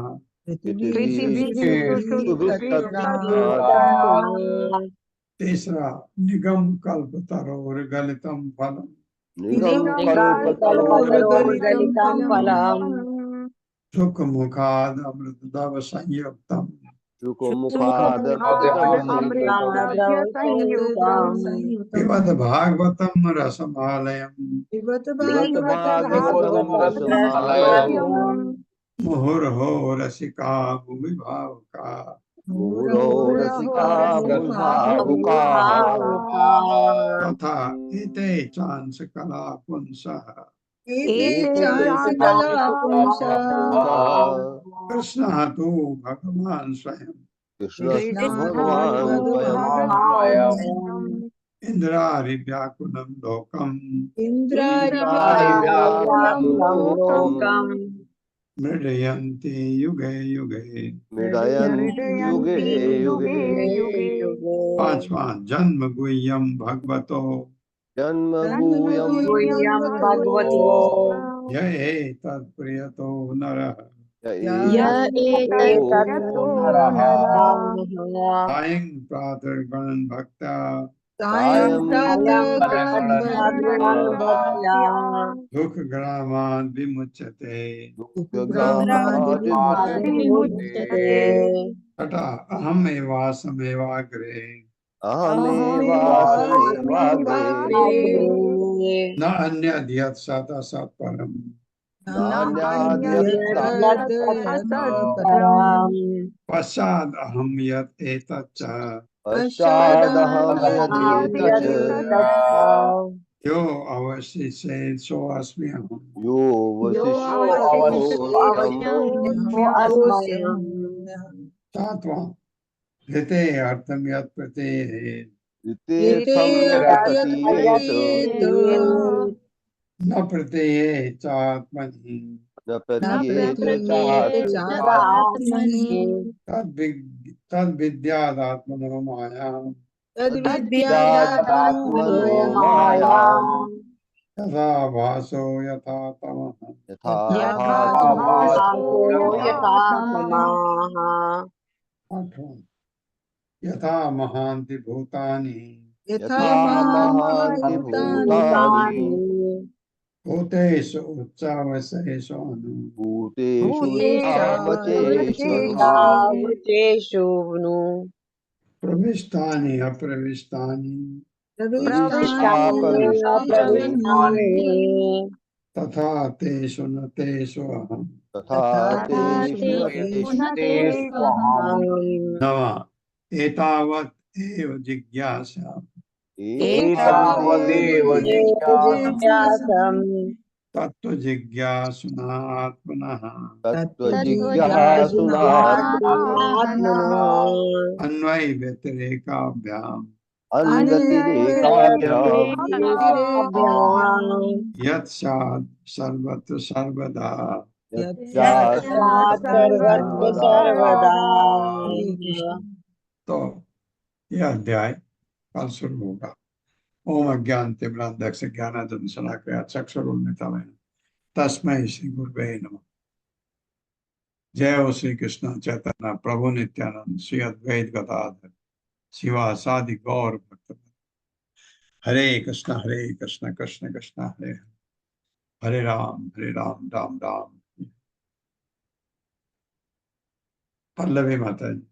Speaker 1: तीसरा निगम कल्पतरोर गलितम फलम सुख मुखाद अमृतद्रव संयुक्तम पिबत भागवतम रसमालयम मुहुर्हो रसिका भूमि भावुका तथा एते चांस कला पुंसः कृष्णः तु भगवान् स्वयं इंद्रारिव्याकुलं लोकम् मृडयन्ति युगे युगे पांचवा जन्म गुह्यम भगवतो य एतत्प्रियतो नरः सायं प्रातर्गणं भक्त्या दुख ग्रामान् विमुच्यते तथा अहमेवासमेवाग्रे न अन्यद्यत् सत् असत्परम् पश्चाद् अहं यत् एतच्च यो अवशिष्येत् सोऽस्मि अहम् सात्वां ऋते अर्थं यत् प्रतीयेत् न प्रतीयेत् चात्मनि तद्विद्यादात्मनो मायाम् यथा भासो यथा तमः यथा महान्ति भूतानि भूतेषु उच्चावचेषु प्रविष्टानि अप्रविष्टानि तथा तेषु न तेषु अहम् नव एतावत् एव जिज्ञासा तत्व जिज्ञासुनात्मनः
Speaker 3: तत्त्वजिज्ञासुनात्मनः
Speaker 1: अन्वय व्यतिरेकाभ्याम
Speaker 3: अन्वयव्यतिरेकाभ्याम्
Speaker 1: यत् सात् सर्वत्र सर्वदा
Speaker 3: यत्सात् सर्वत्र सर्वदा।
Speaker 1: तो यह अध्याय कल शुरू होगा। ओम अज्ञान तिमिरांधस्य ज्ञानांजन शलाकया चक्षुरुन्मिलितं तस्मै श्री गुरुवे नमः। जय हो श्री कृष्ण चैतन्य प्रभु नित्यानंद श्री अद्वैत गदाधर शिवासादि गौर भक्त। हरे कृष्ण कृष्ण कृष्ण हरे हरे, हरे राम राम राम। पल्लवी माता जी।